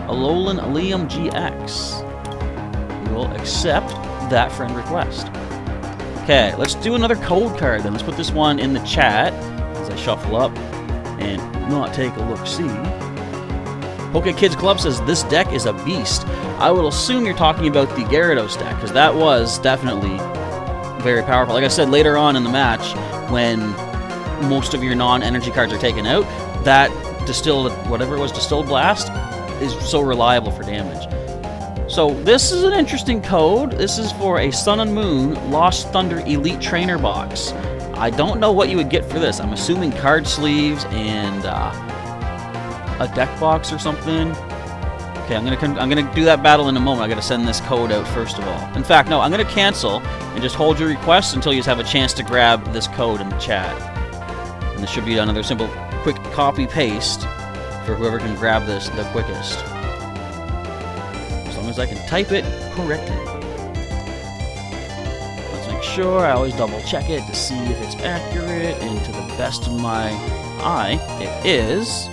Alolan Liam GX. We will accept that friend request. Okay, let's do another code card then. Let's put this one in the chat as I shuffle up and not take a look-see. Poke Kids Club says, this deck is a beast. I will assume you're talking about the Gyarados deck, because that was definitely very powerful. Like I said, later on in the match, when most of your non-energy cards are taken out, that distilled, whatever it was, Distilled Blast, is so reliable for damage. So this is an interesting code. This is for a Sun and Moon Lost Thunder Elite Trainer box. I don't know what you would get for this. I'm assuming card sleeves and a deck box or something. Okay, I'm gonna do that battle in a moment. I gotta send this code out first of all. In fact, no, I'm gonna cancel and just hold your request until you have a chance to grab this code in the chat. And this should be another simple, quick copy paste for whoever can grab this the quickest. As long as I can type it correctly. Let's make sure I always double check it to see if it's accurate, and to the best of my eye, it is.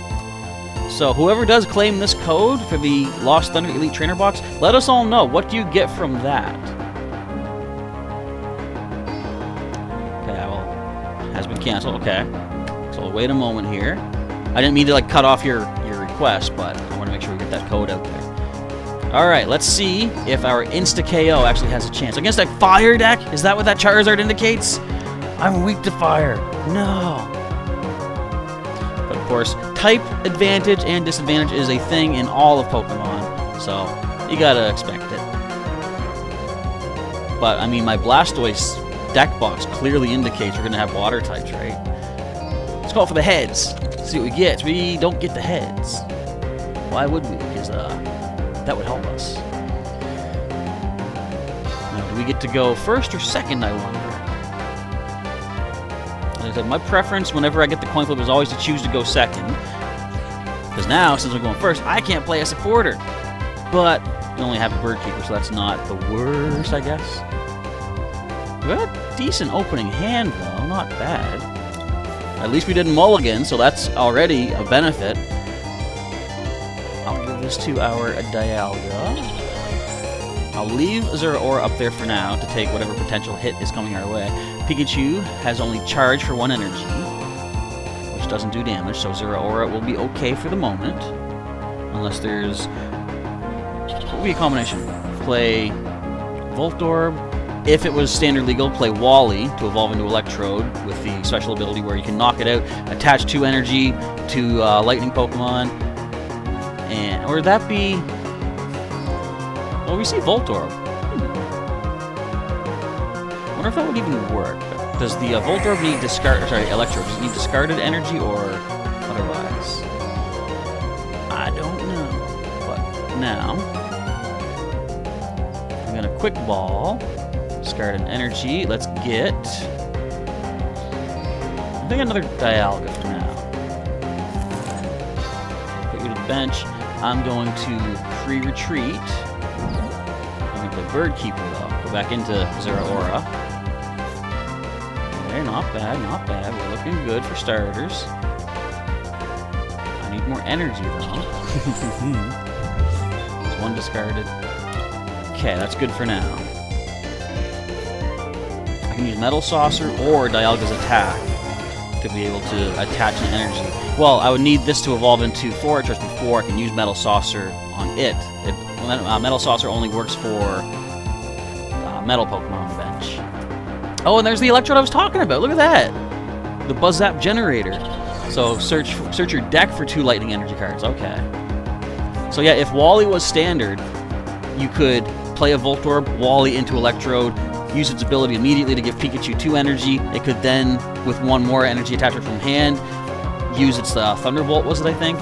So whoever does claim this code for the Lost Thunder Elite Trainer box, let us all know. What do you get from that? Okay, well, has been canceled. Okay, so we'll wait a moment here. I didn't mean to like cut off your request, but I want to make sure we get that code out there. All right, let's see if our Insta KO actually has a chance against that fire deck. Is that what that Charizard indicates? I'm weak to fire. No. But of course, type advantage and disadvantage is a thing in all of Pokemon, so you gotta expect it. But I mean, my Blastoise deck box clearly indicates we're gonna have water types, right? Let's call for the heads. See what we get. We don't get the heads. Why would we? Because that would help us. Now, do we get to go first or second, I wonder? Like I said, my preference whenever I get the coin flip is always to choose to go second. Because now, since I'm going first, I can't play a supporter. But we only have a Bird Keeper, so that's not the worst, I guess. We got a decent opening hand, though. Not bad. At least we didn't mulligan, so that's already a benefit. I'll give this to our Dialga. I'll leave Zeraora up there for now to take whatever potential hit is coming our way. Pikachu has only charge for 1 energy, which doesn't do damage, so Zeraora will be okay for the moment. Unless there's... what would be a combination? Play Voltorb. If it was standard legal, play Wally to evolve into Electrode with the special ability where you can knock it out, attach 2 energy to Lightning Pokemon. And, or would that be... well, we see Voltorb. I wonder if that would even work. Does the Voltorb need discard... sorry, Electrode, does it need discarded energy or otherwise? I don't know. But now... I'm gonna Quick Ball. Discard an energy. Let's get... I think another Dialga for now. Put you to the bench. I'm going to pre-retreat. I'm going to play Bird Keeper, though. Go back into Zeraora. Okay, not bad, not bad. We're looking good for starters. I need more energy, though. There's 1 discarded. Okay, that's good for now. I can use Metal Saucer or Dialga's attack to be able to attach an energy. Well, I would need this to evolve into Fortress before I can use Metal Saucer on it. Metal Saucer only works for Metal Pokemon on the bench. Oh, and there's the Electrode I was talking about. Look at that! The Buzz Zap generator. So search your deck for 2 Lightning Energy cards. Okay. So yeah, if Wally was standard, you could play a Voltorb, Wally into Electrode, use its ability immediately to give Pikachu 2 energy. It could then, with 1 more energy attachment from hand, use its Thunderbolt, was it, I think?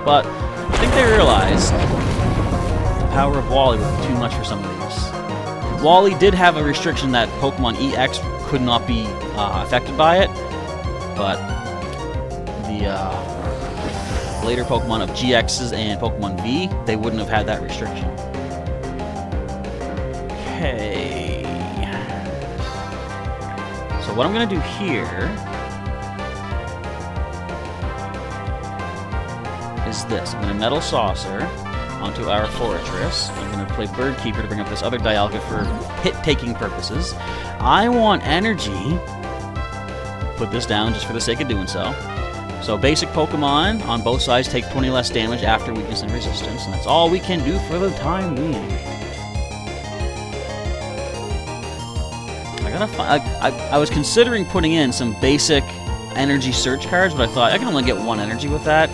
But I think they realized the power of Wally would be too much for some of these. Wally did have a restriction that Pokemon EX could not be affected by it, but the later Pokemon of GXs and Pokemon V, they wouldn't have had that restriction. Okay. So what I'm going to do here is this. I'm going to Metal Saucer onto our Fortress. I'm going to play Bird Keeper to bring up this other Dialga for hit-taking purposes. I want energy. Put this down just for the sake of doing so. So basic Pokemon on both sides take 20 less damage after weakness and resistance, and that's all we can do for the time being. I was considering putting in some basic energy search cards, but I thought I can only get 1 energy with that.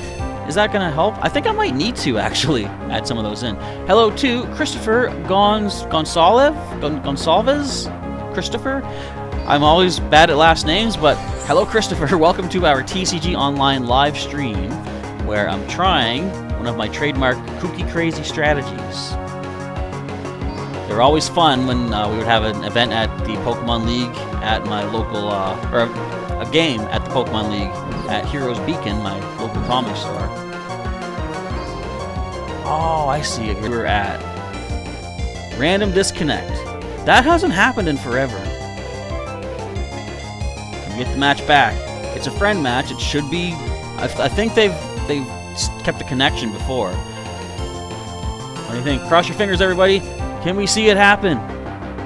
Is that going to help? I think I might need to, actually, add some of those in. Hello to Christopher Gonsalves? Christopher? I'm always bad at last names, but hello, Christopher. Welcome to our TCG Online live stream, where I'm trying one of my trademark kooky crazy strategies. They're always fun when we would have an event at the Pokemon League at my local, or a game at the Pokemon League at Heroes Beacon, my local comic store. Oh, I see it. We're at Random Disconnect. That hasn't happened in forever. Can we get the match back? It's a friend match. It should be. I think they've kept a connection before. What do you think? Cross your fingers, everybody. Can we see it happen?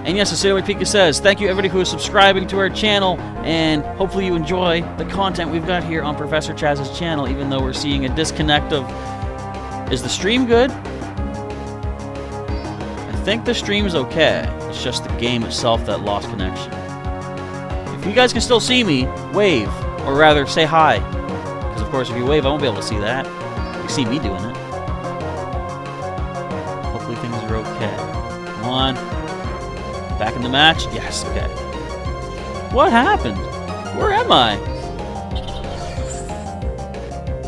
And yes, Cecilia Pika says, thank you everybody who is subscribing to our channel, and hopefully you enjoy the content we've got here on Professor Chaz's channel, even though we're seeing a disconnect of... Is the stream good? I think the stream's okay. It's just the game itself that lost connection. If you guys can still see me, wave. Or rather, say hi. Because of course, if you wave, I won't be able to see that. You see me doing it. Hopefully things are okay. Come on. Back in the match? Yes, okay. What happened? Where am I?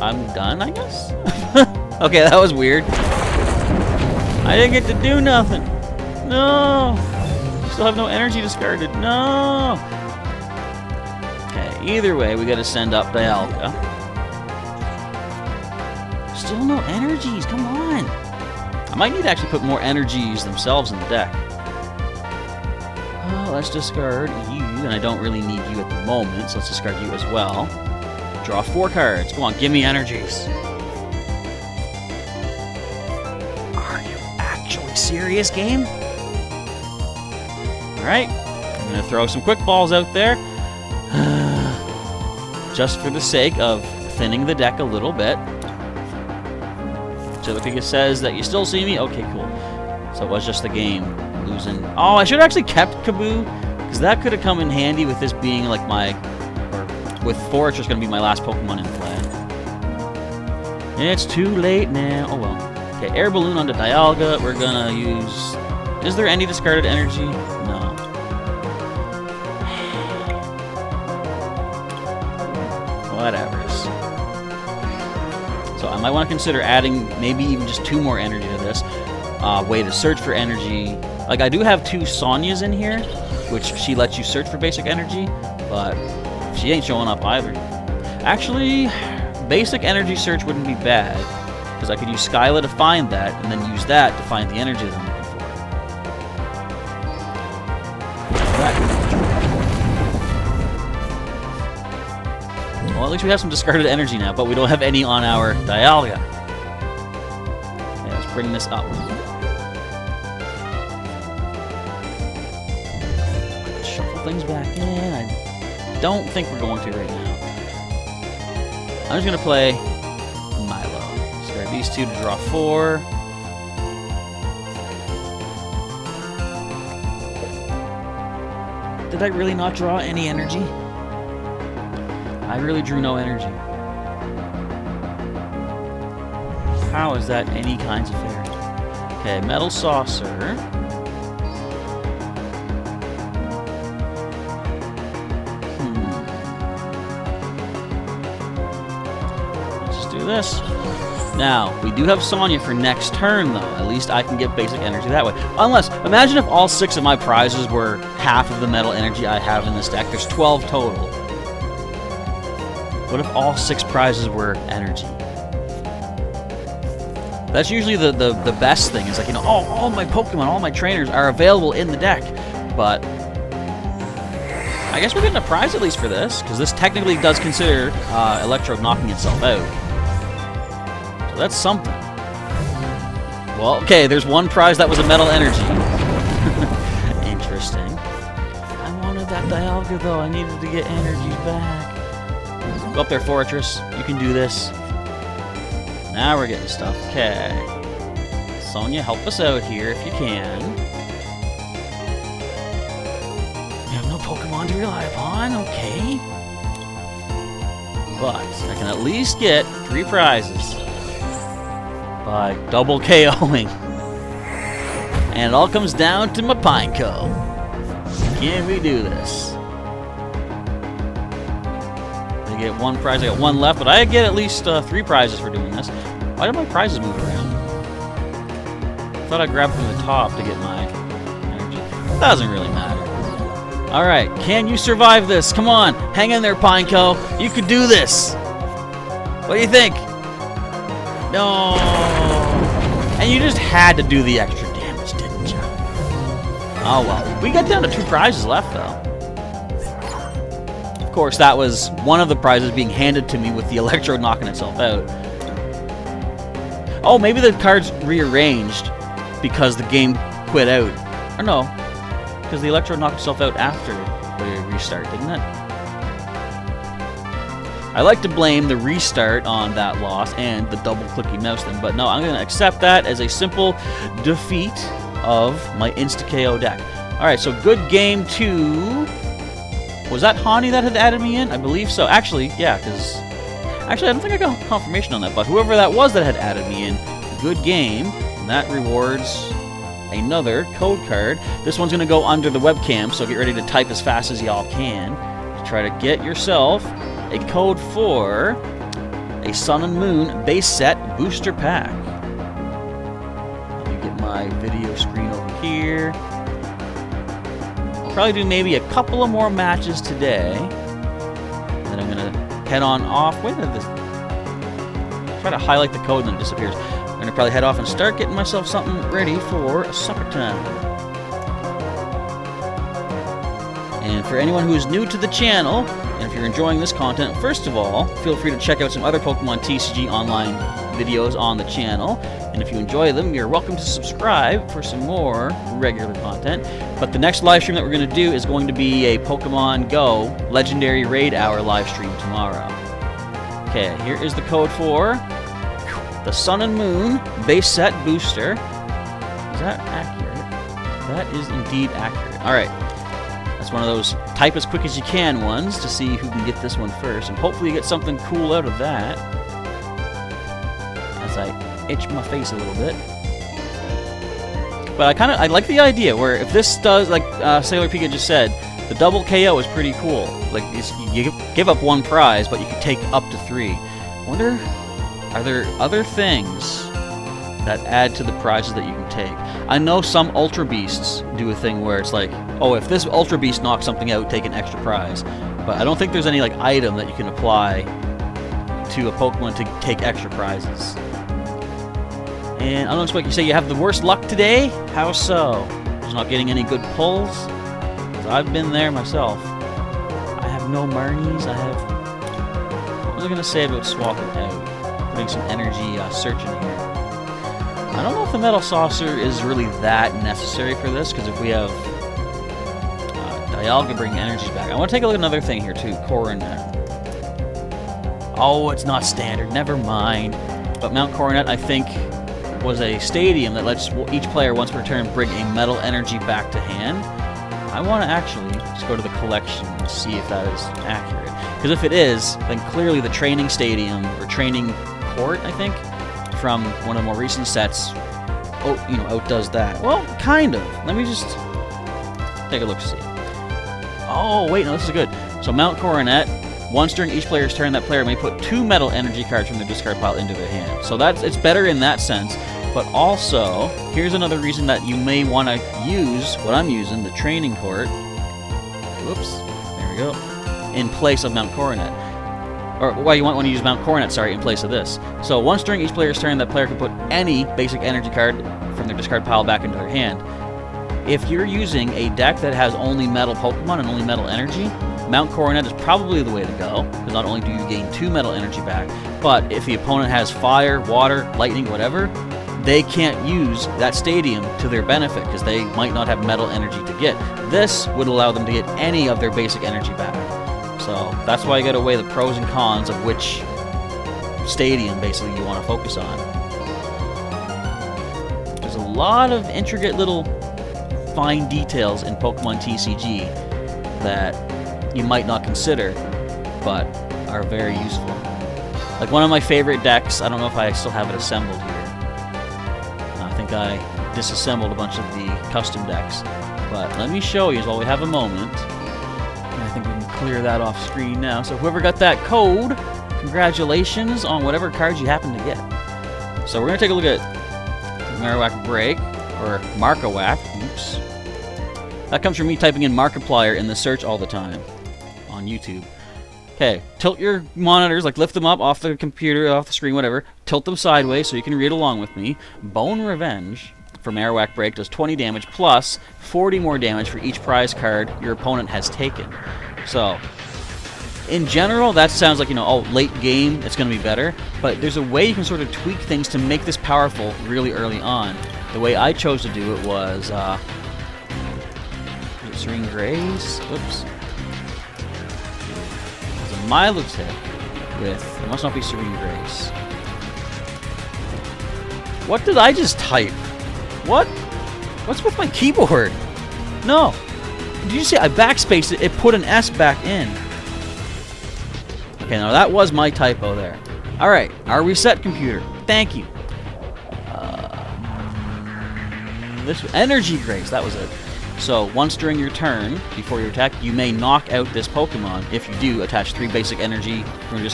I'm done, I guess? Okay, that was weird. I didn't get to do nothing. No! Still have no energy discarded. No! Okay, either way, we gotta send up Dialga. Still no energies, come on! I might need to actually put more energies themselves in the deck. let's discard you, and I don't really need you at the moment, so let's discard you as well. Draw 4 cards. Come on, give me energies. Are you actually serious, game? Alright, I'm going to throw some quick balls out there. Just for the sake of thinning the deck a little bit. So it says that you still see me? Okay, cool. So it was just the game losing. Oh, I should have actually kept Kaboo, because that could have come in handy with this being like my, or with Fortress going to be my last Pokemon in play. It's too late now. Oh well. Okay, Air Balloon onto Dialga. We're going to use... Is there any discarded energy? No. Whatevers. So I might want to consider adding maybe even just 2 more energy to this. Way to search for energy. Like, I do have 2 Sonias in here, which she lets you search for basic energy, but she ain't showing up either. Actually, basic energy search wouldn't be bad, because I could use Skyla to find that, and then use that to find the energy that I'm looking for. Right. Well, at least we have some discarded energy now, but we don't have any on our Dialga. Okay, let's bring this up. Things back in. I don't think we're going to right now. I'm just going to play Milo. Discard these 2 to draw 4. Did I really not draw any energy? I really drew no energy. How is that any kinds of fair? Okay, Metal Saucer. This. Now, we do have Sonya for next turn, though. At least I can get basic energy that way. Unless, imagine if all 6 of my prizes were half of the metal energy I have in this deck. There's 12 total. What if all 6 prizes were energy? That's usually the best thing. It's like, you know, oh, all my Pokemon, all my trainers are available in the deck. But I guess we're getting a prize at least for this, because this technically does consider Electrode knocking itself out. That's something. Well, okay, there's 1 prize that was a metal energy. Interesting. I wanted that Dialga, though. I needed to get energies back. Go up there, Fortress. You can do this. Now we're getting stuff. Okay. Sonya, help us out here if you can. You have no Pokemon to rely upon. Okay. But I can at least get 3 prizes. By double KOing. And it all comes down to my Pineco. Can we do this? I get 1 prize. I got 1 left, but I get at least 3 prizes for doing this. Why did my prizes move around? I thought I grabbed from the top to get my energy. It doesn't really matter. Alright, can you survive this? Come on, hang in there, Pineco. You could do this. What do you think? No. And you just had to do the extra damage, didn't you? Oh well. We got down to 2 prizes left, though. Of course, that was one of the prizes being handed to me with the Electrode knocking itself out. Oh, maybe the cards rearranged because the game quit out. Or no, because the Electrode knocked itself out after the restart, didn't it? I like to blame the restart on that loss and the double clicky mouse thing, but no, I'm going to accept that as a simple defeat of my insta-KO deck. Alright, so good game 2. Was that Howdy that had added me in? I believe so. Actually, yeah, because... Actually, I don't think I got confirmation on that, but whoever that was that had added me in, good game. And that rewards another code card. This one's going to go under the webcam, so get ready to type as fast as y'all can to try to get yourself a code for a Sun and Moon base set booster pack. Let me get my video screen over here. I'll probably do maybe a couple of more matches today. And then I'm going to head on off. Wait a minute. Try to highlight the code and then it disappears. I'm going to probably head off and start getting myself something ready for supper time. And for anyone who is new to the channel, and if you're enjoying this content, first of all, feel free to check out some other Pokemon TCG Online videos on the channel. And if you enjoy them, you're welcome to subscribe for some more regular content. But the next live stream that we're going to do is going to be a Pokemon Go Legendary Raid Hour live stream tomorrow. Okay, here is the code for the Sun and Moon base set booster. Is that accurate? That is indeed accurate. Alright. That's one of those type as quick as you can ones to see who can get this one first. And hopefully you get something cool out of that. As I itch my face a little bit. But I like the idea where if this does, like Sailor Pika just said, the double KO is pretty cool. Like, you give up one prize, but you can take up to 3. I wonder, are there other things that add to the prizes that you can take? I know some Ultra Beasts do a thing where it's like, oh, if this Ultra Beast knocks something out, take an extra prize. But I don't think there's any like item that you can apply to a Pokemon to take extra prizes. And I don't expect you to say you have the worst luck today. How so? Just not getting any good pulls? Because I've been there myself. I have no Marnies. What was I going to say about swapping out? Putting some energy search in here. I don't know if the Metal Saucer is really that necessary for this, because if we have Dialga bring energies back. I want to take a look at another thing here too, Coronet. Oh, it's not standard, never mind. But Mount Coronet, I think, was a stadium that lets each player once per turn bring a metal energy back to hand. I want to actually just go to the collection and see if that is accurate. Because if it is, then clearly the training stadium, or training court, I think, from one of the more recent sets, outdoes that. Well, kind of. Let me just take a look to see. Oh, wait, no, this is good. So Mount Coronet, once during each player's turn, that player may put 2 metal energy cards from their discard pile into their hand. So it's better in that sense. But also, here's another reason that you may want to use what I'm using, the training court. Whoops, there we go. In place of Mount Coronet. Or why you want to use Mount Coronet, sorry, in place of this. So once during each player's turn, that player can put any basic energy card from their discard pile back into their hand. If you're using a deck that has only metal Pokemon and only metal energy, Mount Coronet is probably the way to go, because not only do you gain 2 metal energy back, but if the opponent has fire, water, lightning, whatever, they can't use that stadium to their benefit, because they might not have metal energy to get. This would allow them to get any of their basic energy back. So that's why you gotta weigh the pros and cons of which stadium basically you want to focus on. There's a lot of intricate little fine details in Pokemon TCG that you might not consider, but are very useful. Like one of my favorite decks, I don't know if I still have it assembled here. I think I disassembled a bunch of the custom decks. But let me show you while we have a moment. And I think we can clear that off screen now. So whoever got that code, congratulations on whatever cards you happen to get. So we're going to take a look at Marowak Break, or Markowak. Oops. That comes from me typing in Markiplier in the search all the time on YouTube. Okay, tilt your monitors, like lift them up off the computer, off the screen, whatever. Tilt them sideways so you can read along with me. Bone Revenge for Marowak Break does 20 damage plus 40 more damage for each prize card your opponent has taken. So, in general, that sounds like, late game, it's going to be better. But there's a way you can sort of tweak things to make this powerful really early on. The way I chose to do it was, Serene Grace? Oops. It's a Milotic with, it must not be Serene Grace. What did I just type? What? What's with my keyboard? No. Did you see I backspaced it? It put an S back in. Okay, now that was my typo there. Alright, our reset computer. Thank you. This Energy Grace, that was it. So, once during your turn, before your attack, you may knock out this Pokemon. If you do, attach 3 basic energy from your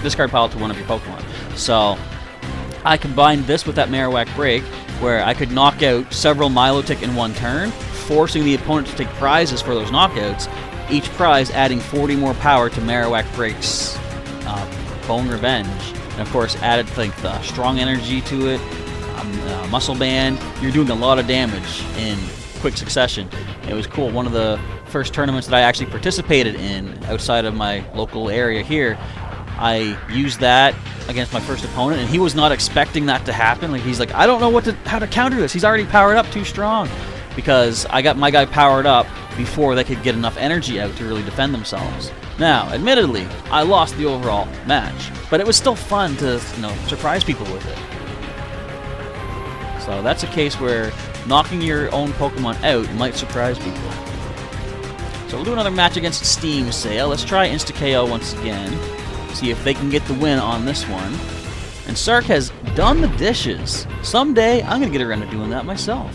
discard pile to one of your Pokemon. So, I combined this with that Marowak Break, where I could knock out several Milotic in one turn, forcing the opponent to take prizes for those knockouts, each prize adding 40 more power to Marowak Break's Bone Revenge. And of course, added the strong energy to it, Muscle Band. You're doing a lot of damage in quick succession. It was cool. One of the first tournaments that I actually participated in outside of my local area here, I used that against my first opponent, and he was not expecting that to happen. Like, he's like, I don't know how to counter this. He's already powered up too strong, because I got my guy powered up before they could get enough energy out to really defend themselves. Now, admittedly, I lost the overall match, but it was still fun to, surprise people with it. So that's a case where knocking your own Pokemon out might surprise people. So we'll do another match against Steam Sale. Let's try Insta-KO once again. See if they can get the win on this one. And Sark has done the dishes. Someday, I'm going to get around to doing that myself.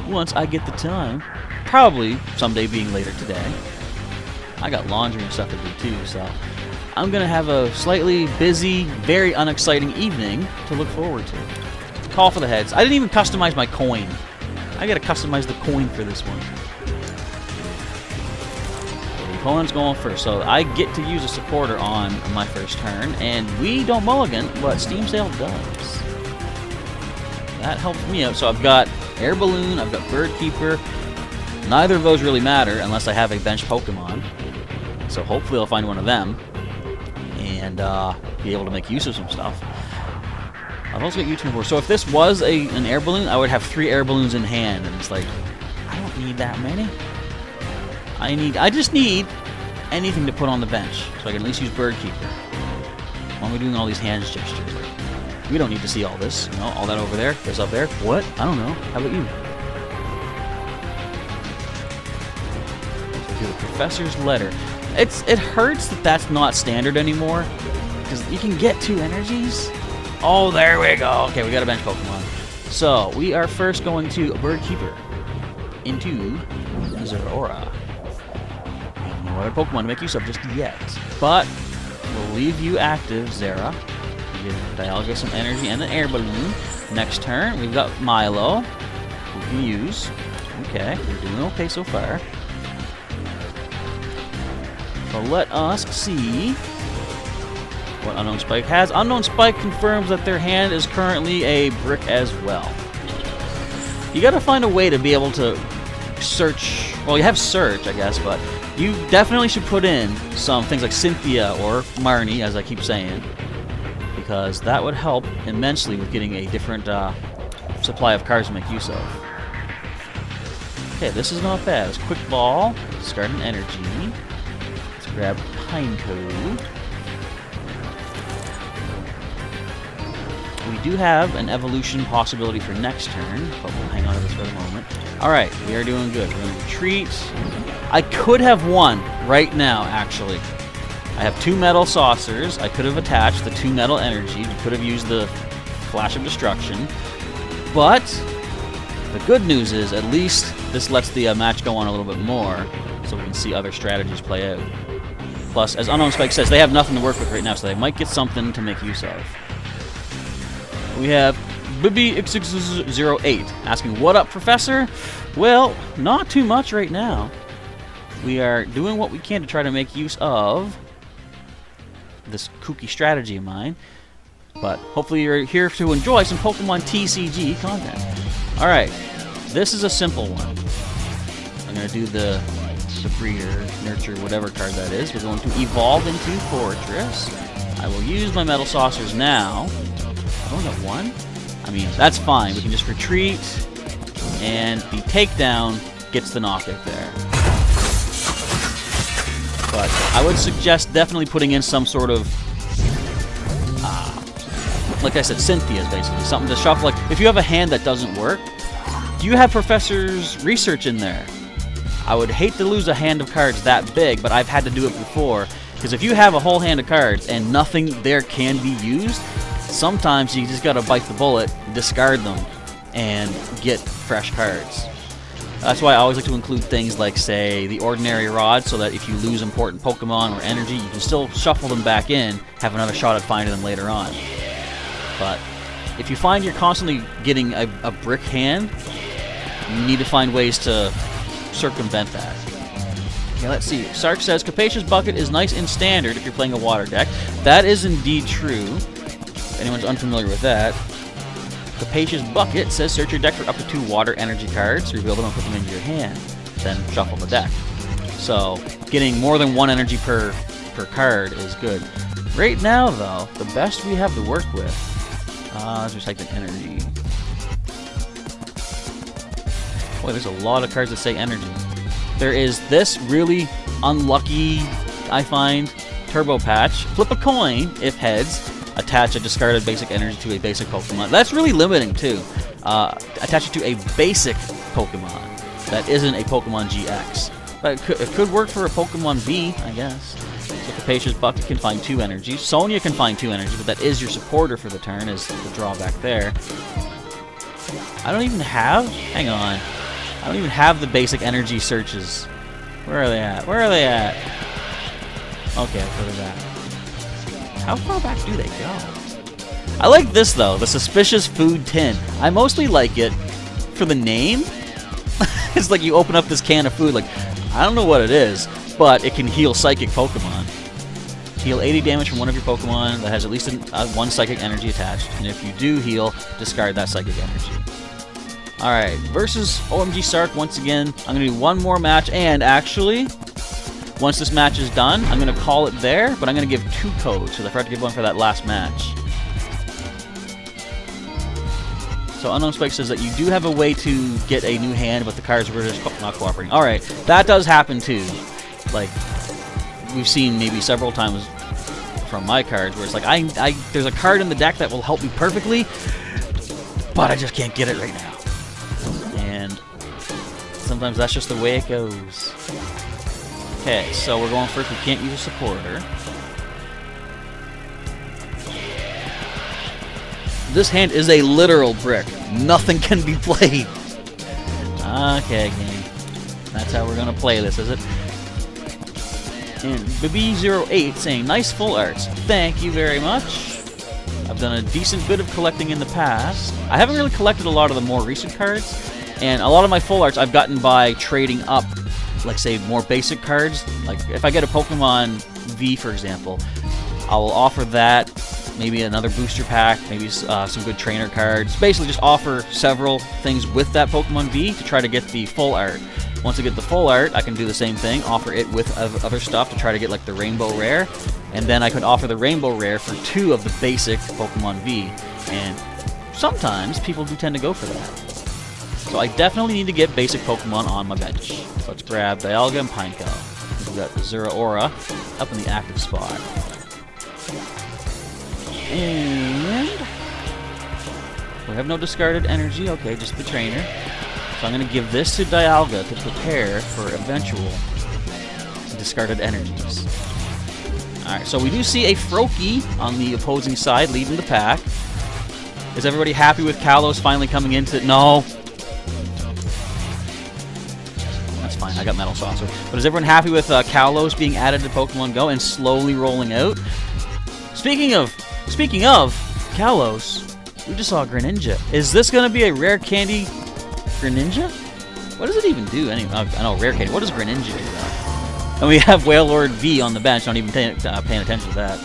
Once I get the time. Probably someday being later today. I got laundry and stuff to do too, so I'm going to have a slightly busy, very unexciting evening to look forward to. Call for the heads. I didn't even customize my coin. I got to customize the coin for this one. The opponent's going first, so I get to use a supporter on my first turn, and we don't mulligan, but Steam Sale does. That helps me out. So I've got Air Balloon, I've got Bird Keeper. Neither of those really matter unless I have a bench Pokemon. So hopefully I'll find one of them and be able to make use of some stuff. I've also got YouTube board. So if this was an air balloon, I would have 3 air balloons in hand, and it's like, I don't need that many. I just need anything to put on the bench, so I can at least use Bird Keeper. Why am I doing all these hands gestures? Like, we don't need to see all this, all that over there, this up there. What? I don't know. How about you? So the Professor's Letter. It hurts that that's not standard anymore, because you can get 2 energies. Oh, there we go. Okay, we got a bench Pokemon. So, we are first going to Bird Keeper into Zeraora. No other Pokemon to make use of just yet. But, we'll leave you active, Zera. Give Dialga some energy and an air balloon. Next turn, we've got Milo, who we can use. Okay, we're doing okay so far. So let us see what Unknown Spike has. Unknown Spike confirms that their hand is currently a brick as well. You gotta find a way to be able to search. Well, you have search, I guess, but you definitely should put in some things like Cynthia or Marnie, as I keep saying, because that would help immensely with getting a different supply of cards to make use of. Okay, this is not bad. It's Quick Ball, discard an energy. Let's grab Pineco. We do have an evolution possibility for next turn, but we'll hang on to this for the moment. Alright, we are doing good. We're going to retreat. I could have won right now, actually. I have 2 metal saucers. I could have attached the 2 metal energy. We could have used the Flash of Destruction. But the good news is, at least this lets the match go on a little bit more, so we can see other strategies play out. Plus, as Unknown Spike says, they have nothing to work with right now, so they might get something to make use of. We have BBX608 asking, what up, Professor? Well, not too much right now. We are doing what we can to try to make use of this kooky strategy of mine. But hopefully you're here to enjoy some Pokemon TCG content. Alright, this is a simple one. I'm going to do the breeder, nurture, whatever card that is. We're going to evolve into Fortress. I will use my metal saucers now. I only got 1? I mean, that's fine. We can just retreat, and the takedown gets the knockout there. But I would suggest definitely putting in some sort of, like I said, Cynthia's basically. Something to shuffle. Like, if you have a hand that doesn't work, do you have Professor's Research in there? I would hate to lose a hand of cards that big, but I've had to do it before. Because if you have a whole hand of cards and nothing there can be used, sometimes you just gotta bite the bullet, discard them, and get fresh cards. That's why I always like to include things like, say, the Ordinary Rod, so that if you lose important Pokemon or energy, you can still shuffle them back in, have another shot at finding them later on. But if you find you're constantly getting a brick hand, you need to find ways to circumvent that. Okay, let's see. Sark says, Capacious Bucket is nice in Standard if you're playing a water deck. That is indeed true. If anyone's unfamiliar with that. Capacious Bucket says search your deck for up to 2 water energy cards, reveal them and put them into your hand. Then shuffle the deck. So getting more than 1 energy per card is good. Right now, though, the best we have to work with, let's just type in energy. Boy, there's a lot of cards that say energy. There is this really unlucky, I find, Turbo Patch. Flip a coin if heads. Attach a discarded basic energy to a basic Pokemon. That's really limiting, too. Attach it to a basic Pokemon that isn't a Pokemon GX. But it could work for a Pokemon V, I guess. So Capacious Bucket can find 2 energies. Sonya can find 2 energies, but that is your supporter for the turn, is the drawback there. I don't even have... Hang on. I don't even have the basic energy searches. Where are they at? Where are they at? Okay, further back. How far back do they go? I like this, though. The Suspicious Food Tin. I mostly like it for the name. It's like you open up this can of food, like, I don't know what it is, but it can heal Psychic Pokemon. Heal 80 damage from one of your Pokemon that has at least 1 Psychic energy attached. And if you do heal, discard that Psychic energy. Alright, versus OMG Sark once again. I'm going to do one more match, and actually, once this match is done, I'm going to call it there, but I'm going to give 2 codes, because I forgot to give one for that last match. So Unknown Spike says that you do have a way to get a new hand, but the cards were just not cooperating. Alright, that does happen too. Like, we've seen maybe several times from my cards where it's like, there's a card in the deck that will help me perfectly, but I just can't get it right now. And sometimes that's just the way it goes. Okay, so we're going first. We can't use a supporter. This hand is a literal brick. Nothing can be played. Okay, game. That's how we're going to play this, is it? And BB08 saying, nice full arts. Thank you very much. I've done a decent bit of collecting in the past. I haven't really collected a lot of the more recent cards. And a lot of my full arts I've gotten by trading up, like, say, more basic cards. Like, if I get a Pokemon V, for example, I will offer that, maybe another booster pack, maybe some good trainer cards. Basically, just offer several things with that Pokemon V to try to get the full art. Once I get the full art, I can do the same thing, offer it with other stuff to try to get, like, the Rainbow Rare. And then I could offer the Rainbow Rare for 2 of the basic Pokemon V. And sometimes people do tend to go for that. So I definitely need to get basic Pokemon on my bench. So let's grab Dialga and Pineco. We've got Zeraora up in the active spot. And we have no discarded energy. Okay, just the trainer. So I'm going to give this to Dialga to prepare for eventual discarded energies. Alright, so we do see a Froakie on the opposing side leading the pack. Is everybody happy with Kalos finally coming into... No! That's fine, I got Metal Saucer. But is everyone happy with Kalos being added to Pokemon Go and slowly rolling out? Speaking of Kalos, we just saw Greninja. Is this going to be a rare candy Greninja? What does it even do anyway? I know, rare candy. What does Greninja do though? And we have Wailord V on the bench. Not even paying attention to that.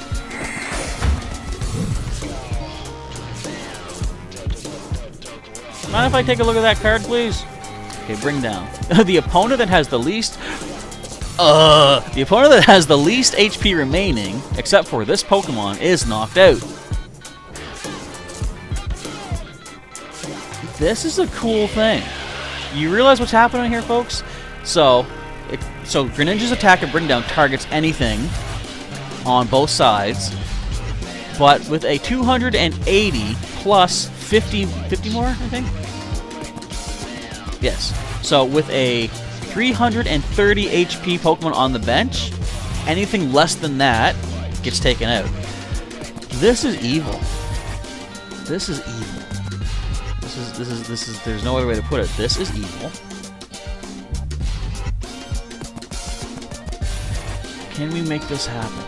Mind if I take a look at that card, please? Okay, bring down. The opponent that has the least... the opponent that has the least HP remaining, except for this Pokemon, is knocked out. This is a cool thing. You realize what's happening here, folks? So Greninja's attack and bring down targets anything on both sides, but with a 280 plus 50 more, I think? Yes. So with a 330 HP Pokemon on the bench, anything less than that gets taken out. This is evil. This is evil. This is there's no other way to put it. This is evil. Can we make this happen?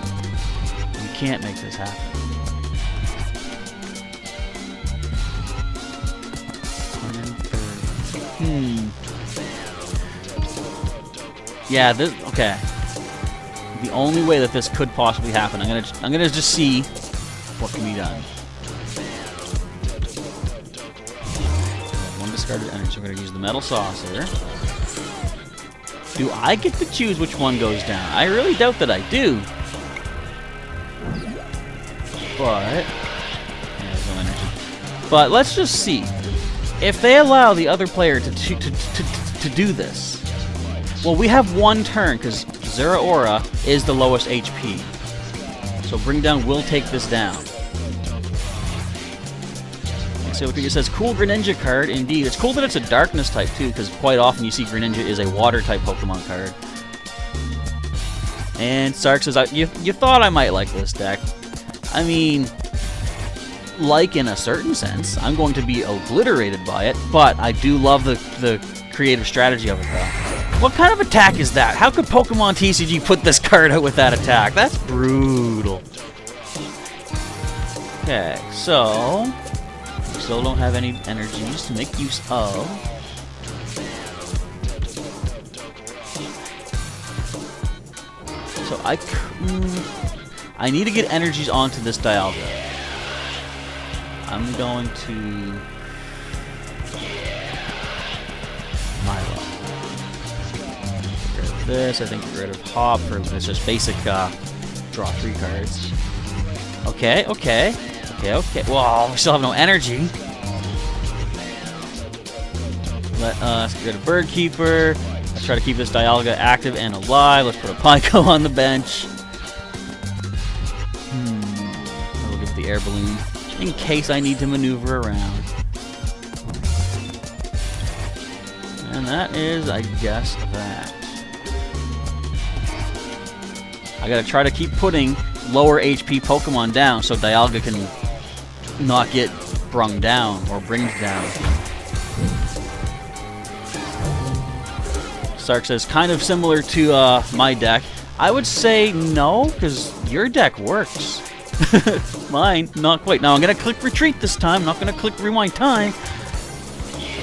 We can't make this happen. Yeah, this okay. The only way that this could possibly happen, I'm gonna just see what can be done. discarded energy. We're going to use the Metal Saucer. Do I get to choose which one goes down? I really doubt that I do. But... yeah, there's no energy. But let's just see. If they allow the other player to do this... well, we have one turn, because Zeraora is the lowest HP. So Bring Down will take this down. So it says cool Greninja card. Indeed, it's cool that it's a darkness type too, because quite often you see Greninja is a water type Pokemon card. And Sark says, you thought I might like this deck. I mean, like in a certain sense, I'm going to be obliterated by it, but I do love the creative strategy of it though. What kind of attack is that? How could Pokemon TCG put this card out with that attack? That's brutal. Okay, so... we still don't have any energies to make use of. So I need to get energies onto this Dialga. I'm going to Milo. Get rid of this. I think get rid of Hop for this just basic draw 3 cards. Okay. Well, we still have no energy. Let us get rid of Bird Keeper. Let's try to keep this Dialga active and alive. Let's put a Pico on the bench. We'll give it the Air Balloon in case I need to maneuver around. And that is, I guess, that. I gotta try to keep putting lower HP Pokemon down so Dialga can not get brung down or bringed down. Sark says, kind of similar to my deck. I would say no, because your deck works. Mine, not quite. Now I'm going to click retreat this time. I'm not going to click rewind time.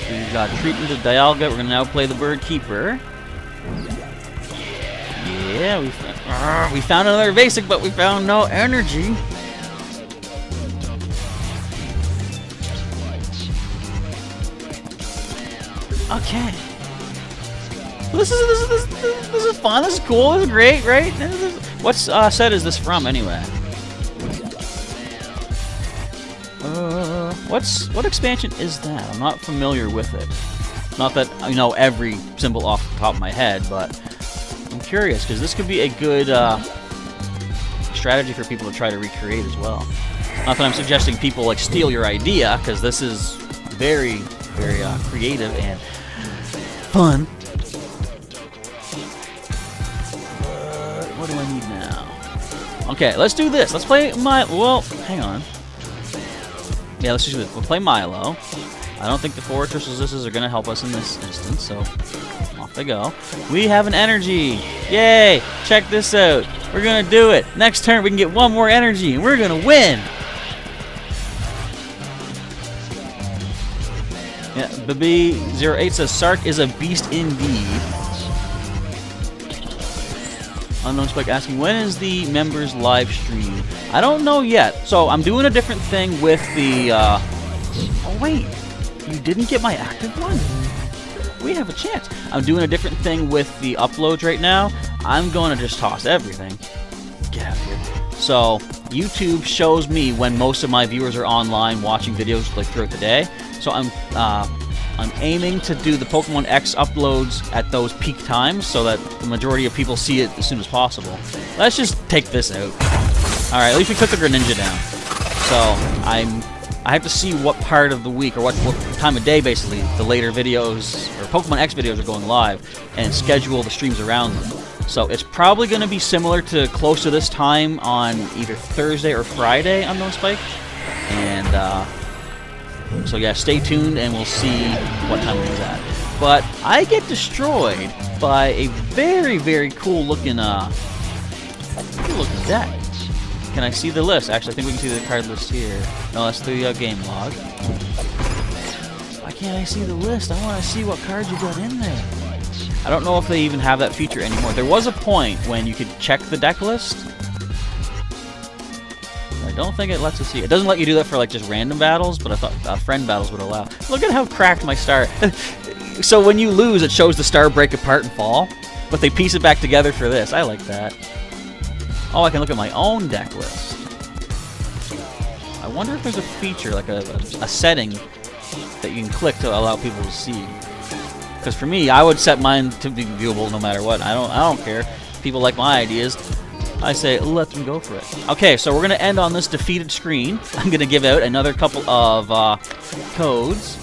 We've got retreat into Dialga. We're going to now play the Bird Keeper. Yeah, we found another basic, but we found no energy. Okay. Well, this is fun. This is cool. This is great, right? What set is this from, anyway? What expansion is that? I'm not familiar with it. Not that I know every symbol off the top of my head, but I'm curious because this could be a good strategy for people to try to recreate as well. Not that I'm suggesting people like steal your idea, because this is very, very creative and fun. What do I need now? Okay, let's do this. Let's play well, hang on. Yeah, let's just do this. We'll play Milo. I don't think the Fortress Resistances are going to help us in this instance, so off they go. We have an energy. Yay! Check this out. We're going to do it. Next turn, we can get one more energy, and we're going to win. Yeah, Baby08 says, Sark is a beast indeed. Unknown Spike asking, when is the members live stream? I don't know yet. So I'm doing a different thing with the... oh, wait. You didn't get my active one? We have a chance. I'm doing a different thing with the uploads right now. I'm going to just toss everything. Get out of here. So YouTube shows me when most of my viewers are online watching videos like throughout the day. So I'm aiming to do the Pokemon X uploads at those peak times so that the majority of people see it as soon as possible. Let's just take this out. Alright, at least we took the Greninja down. So I have to see what part of the week, or what time of day, basically, the later videos, or Pokemon X videos are going live, and schedule the streams around them. So it's probably going to be similar to close to this time on either Thursday or Friday on Unknown Spike. And, so yeah, stay tuned, and we'll see what time it is at. But I get destroyed by a very, very cool-looking, deck. Can I see the list? Actually, I think we can see the card list here. No, that's the game log. Why can't I see the list? I want to see what cards you got in there. I don't know if they even have that feature anymore. There was a point when you could check the deck list. Did I don't think it lets us see it. It doesn't let you do that for like just random battles, but I thought friend battles would allow. Look at how cracked my star. So when you lose, it shows the star break apart and fall, but they piece it back together for this. I like that. Oh, I can look at my own deck list. I wonder if there's a feature, like a setting that you can click to allow people to see. Because for me, I would set mine to be viewable no matter what. I don't care. People like my ideas. I say, let them go for it. Okay, so we're going to end on this defeated screen. I'm going to give out another couple of codes.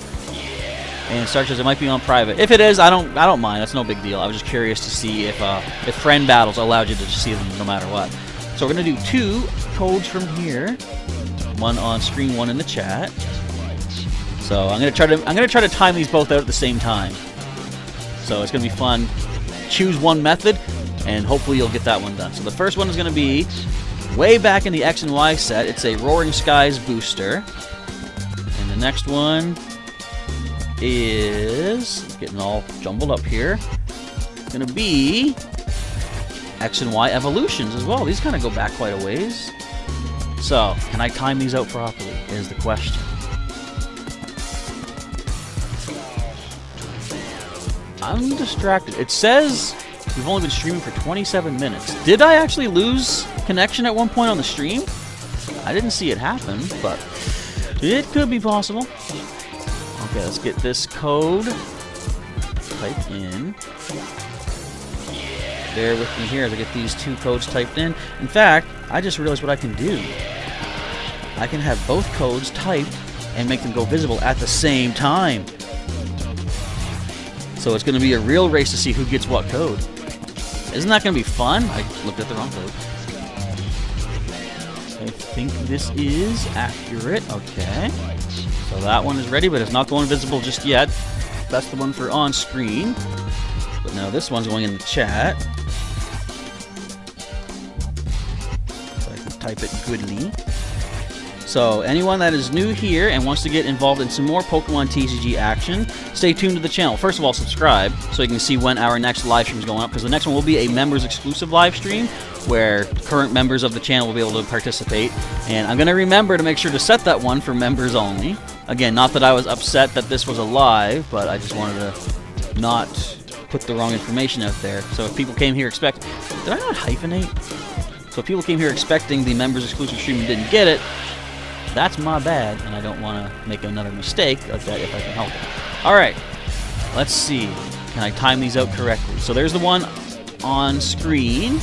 And Star says it might be on private. If it is, I don't mind. That's no big deal. I was just curious to see if friend battles allowed you to just see them no matter what. So we're going to do 2 codes from here. One on screen, one in the chat. So I'm going to try to time these both out at the same time. So it's going to be fun. Choose one method, and hopefully you'll get that one done. So the first one is going to be way back in the X and Y set. It's a Roaring Skies booster. And the next one is getting all jumbled up here. It's going to be X and Y evolutions as well. These kind of go back quite a ways. So, can I time these out properly is the question. I'm distracted. It says we've only been streaming for 27 minutes. Did I actually lose connection at one point on the stream? I didn't see it happen, but it could be possible. Okay, let's get this code typed in. Bear with me here as I get these 2 codes typed in. In fact, I just realized what I can do. I can have both codes typed and make them go visible at the same time. So it's going to be a real race to see who gets what code. Isn't that going to be fun? I looked at the wrong code. I think this is accurate. Okay. So that one is ready, but it's not going visible just yet. That's the one for on screen. But now this one's going in the chat. So I can type it goodly. So anyone that is new here and wants to get involved in some more Pokemon TCG action, stay tuned to the channel. First of all, subscribe so you can see when our next live stream is going up, because the next one will be a members exclusive live stream where current members of the channel will be able to participate. And I'm going to remember to make sure to set that one for members only. Again, not that I was upset that this was a live, but I just wanted to not put the wrong information out there. So if people came here did I not hyphenate? So if people came here expecting the members exclusive stream and didn't get it, that's my bad, and I don't want to make another mistake like that if I can help it. Alright, let's see. Can I time these out correctly? So there's the one on screen,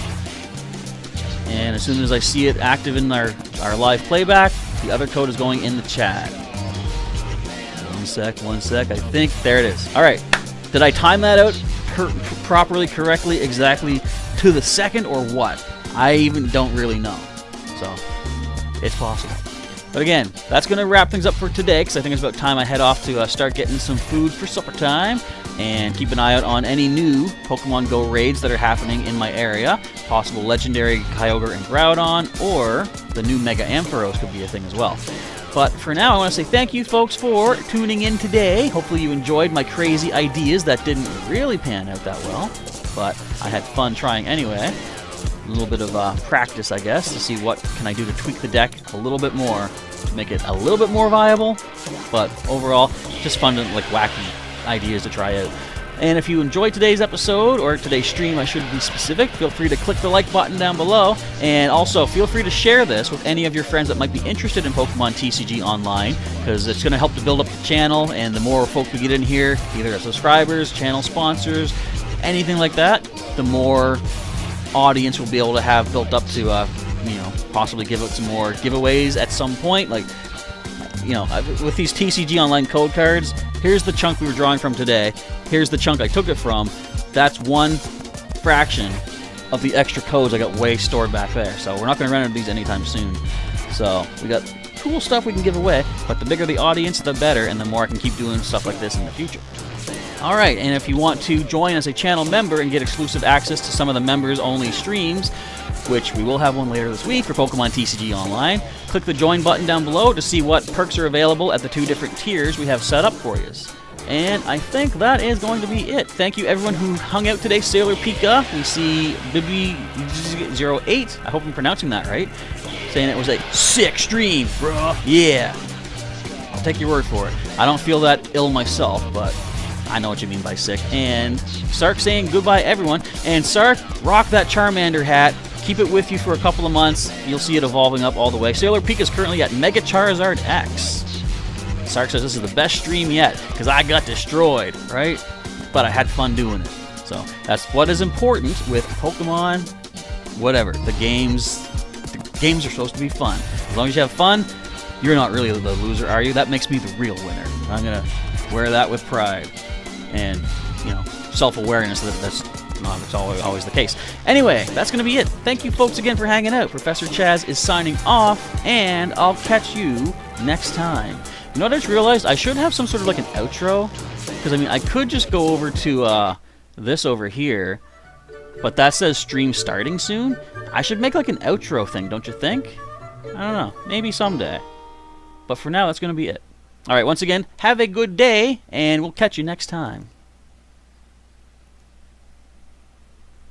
and as soon as I see it active in our live playback, the other code is going in the chat. One sec. I think there it is. Alright, did I time that out properly, correctly, exactly to the second, or what? I even don't really know. So, it's possible. But again, that's going to wrap things up for today, because I think it's about time I head off to start getting some food for supper time, and keep an eye out on any new Pokemon Go raids that are happening in my area. Possible Legendary Kyogre and Groudon, or the new Mega Ampharos could be a thing as well. But for now, I want to say thank you, folks, for tuning in today. Hopefully you enjoyed my crazy ideas that didn't really pan out that well, but I had fun trying anyway. A little bit of practice, I guess, to see what can I do to tweak the deck a little bit more to make it a little bit more viable. But overall, just fun to like wacky ideas to try out. And if you enjoyed today's episode, or today's stream, I should be specific, feel free to click the like button down below. And also, feel free to share this with any of your friends that might be interested in Pokemon TCG Online, because it's going to help to build up the channel, and the more folk we get in here, either as subscribers, channel sponsors, anything like that, the more audience we'll be able to have built up to, possibly give out some more giveaways at some point. Like, with these TCG Online code cards, here's the chunk we were drawing from today. Here's the chunk I took it from. That's one fraction of the extra codes I got way stored back there. So we're not going to run into these anytime soon. So we got cool stuff we can give away, but the bigger the audience, the better, and the more I can keep doing stuff like this in the future. Alright, and if you want to join as a channel member and get exclusive access to some of the members-only streams, which we will have one later this week for Pokemon TCG Online, click the join button down below to see what perks are available at the 2 different tiers we have set up for you. And I think that is going to be it. Thank you everyone who hung out today. Sailor Pika, we see Bibi08, I hope I'm pronouncing that right. saying it was a sick stream, bro. Yeah. I'll take your word for it. I don't feel that ill myself, but I know what you mean by sick. And Sark saying goodbye, everyone. And Sark, rock that Charmander hat. Keep it with you for a couple of months. You'll see it evolving up all the way. Sailor Peak is currently at Mega Charizard X. Sark says this is the best stream yet because I got destroyed, right? But I had fun doing it. So that's what is important with Pokemon, whatever. The games are supposed to be fun. As long as you have fun, you're not really the loser, are you? That makes me the real winner. I'm going to wear that with pride. And, you know, self-awareness that's not always the case. Anyway, that's going to be it. Thank you folks again for hanging out. Professor Chaz is signing off, and I'll catch you next time. You know what I just realized? I should have some sort of like an outro. Because, I mean, I could just go over to this over here, but that says stream starting soon. I should make like an outro thing, don't you think? I don't know. Maybe someday. But for now, that's going to be it. All right, once again, have a good day, and we'll catch you next time.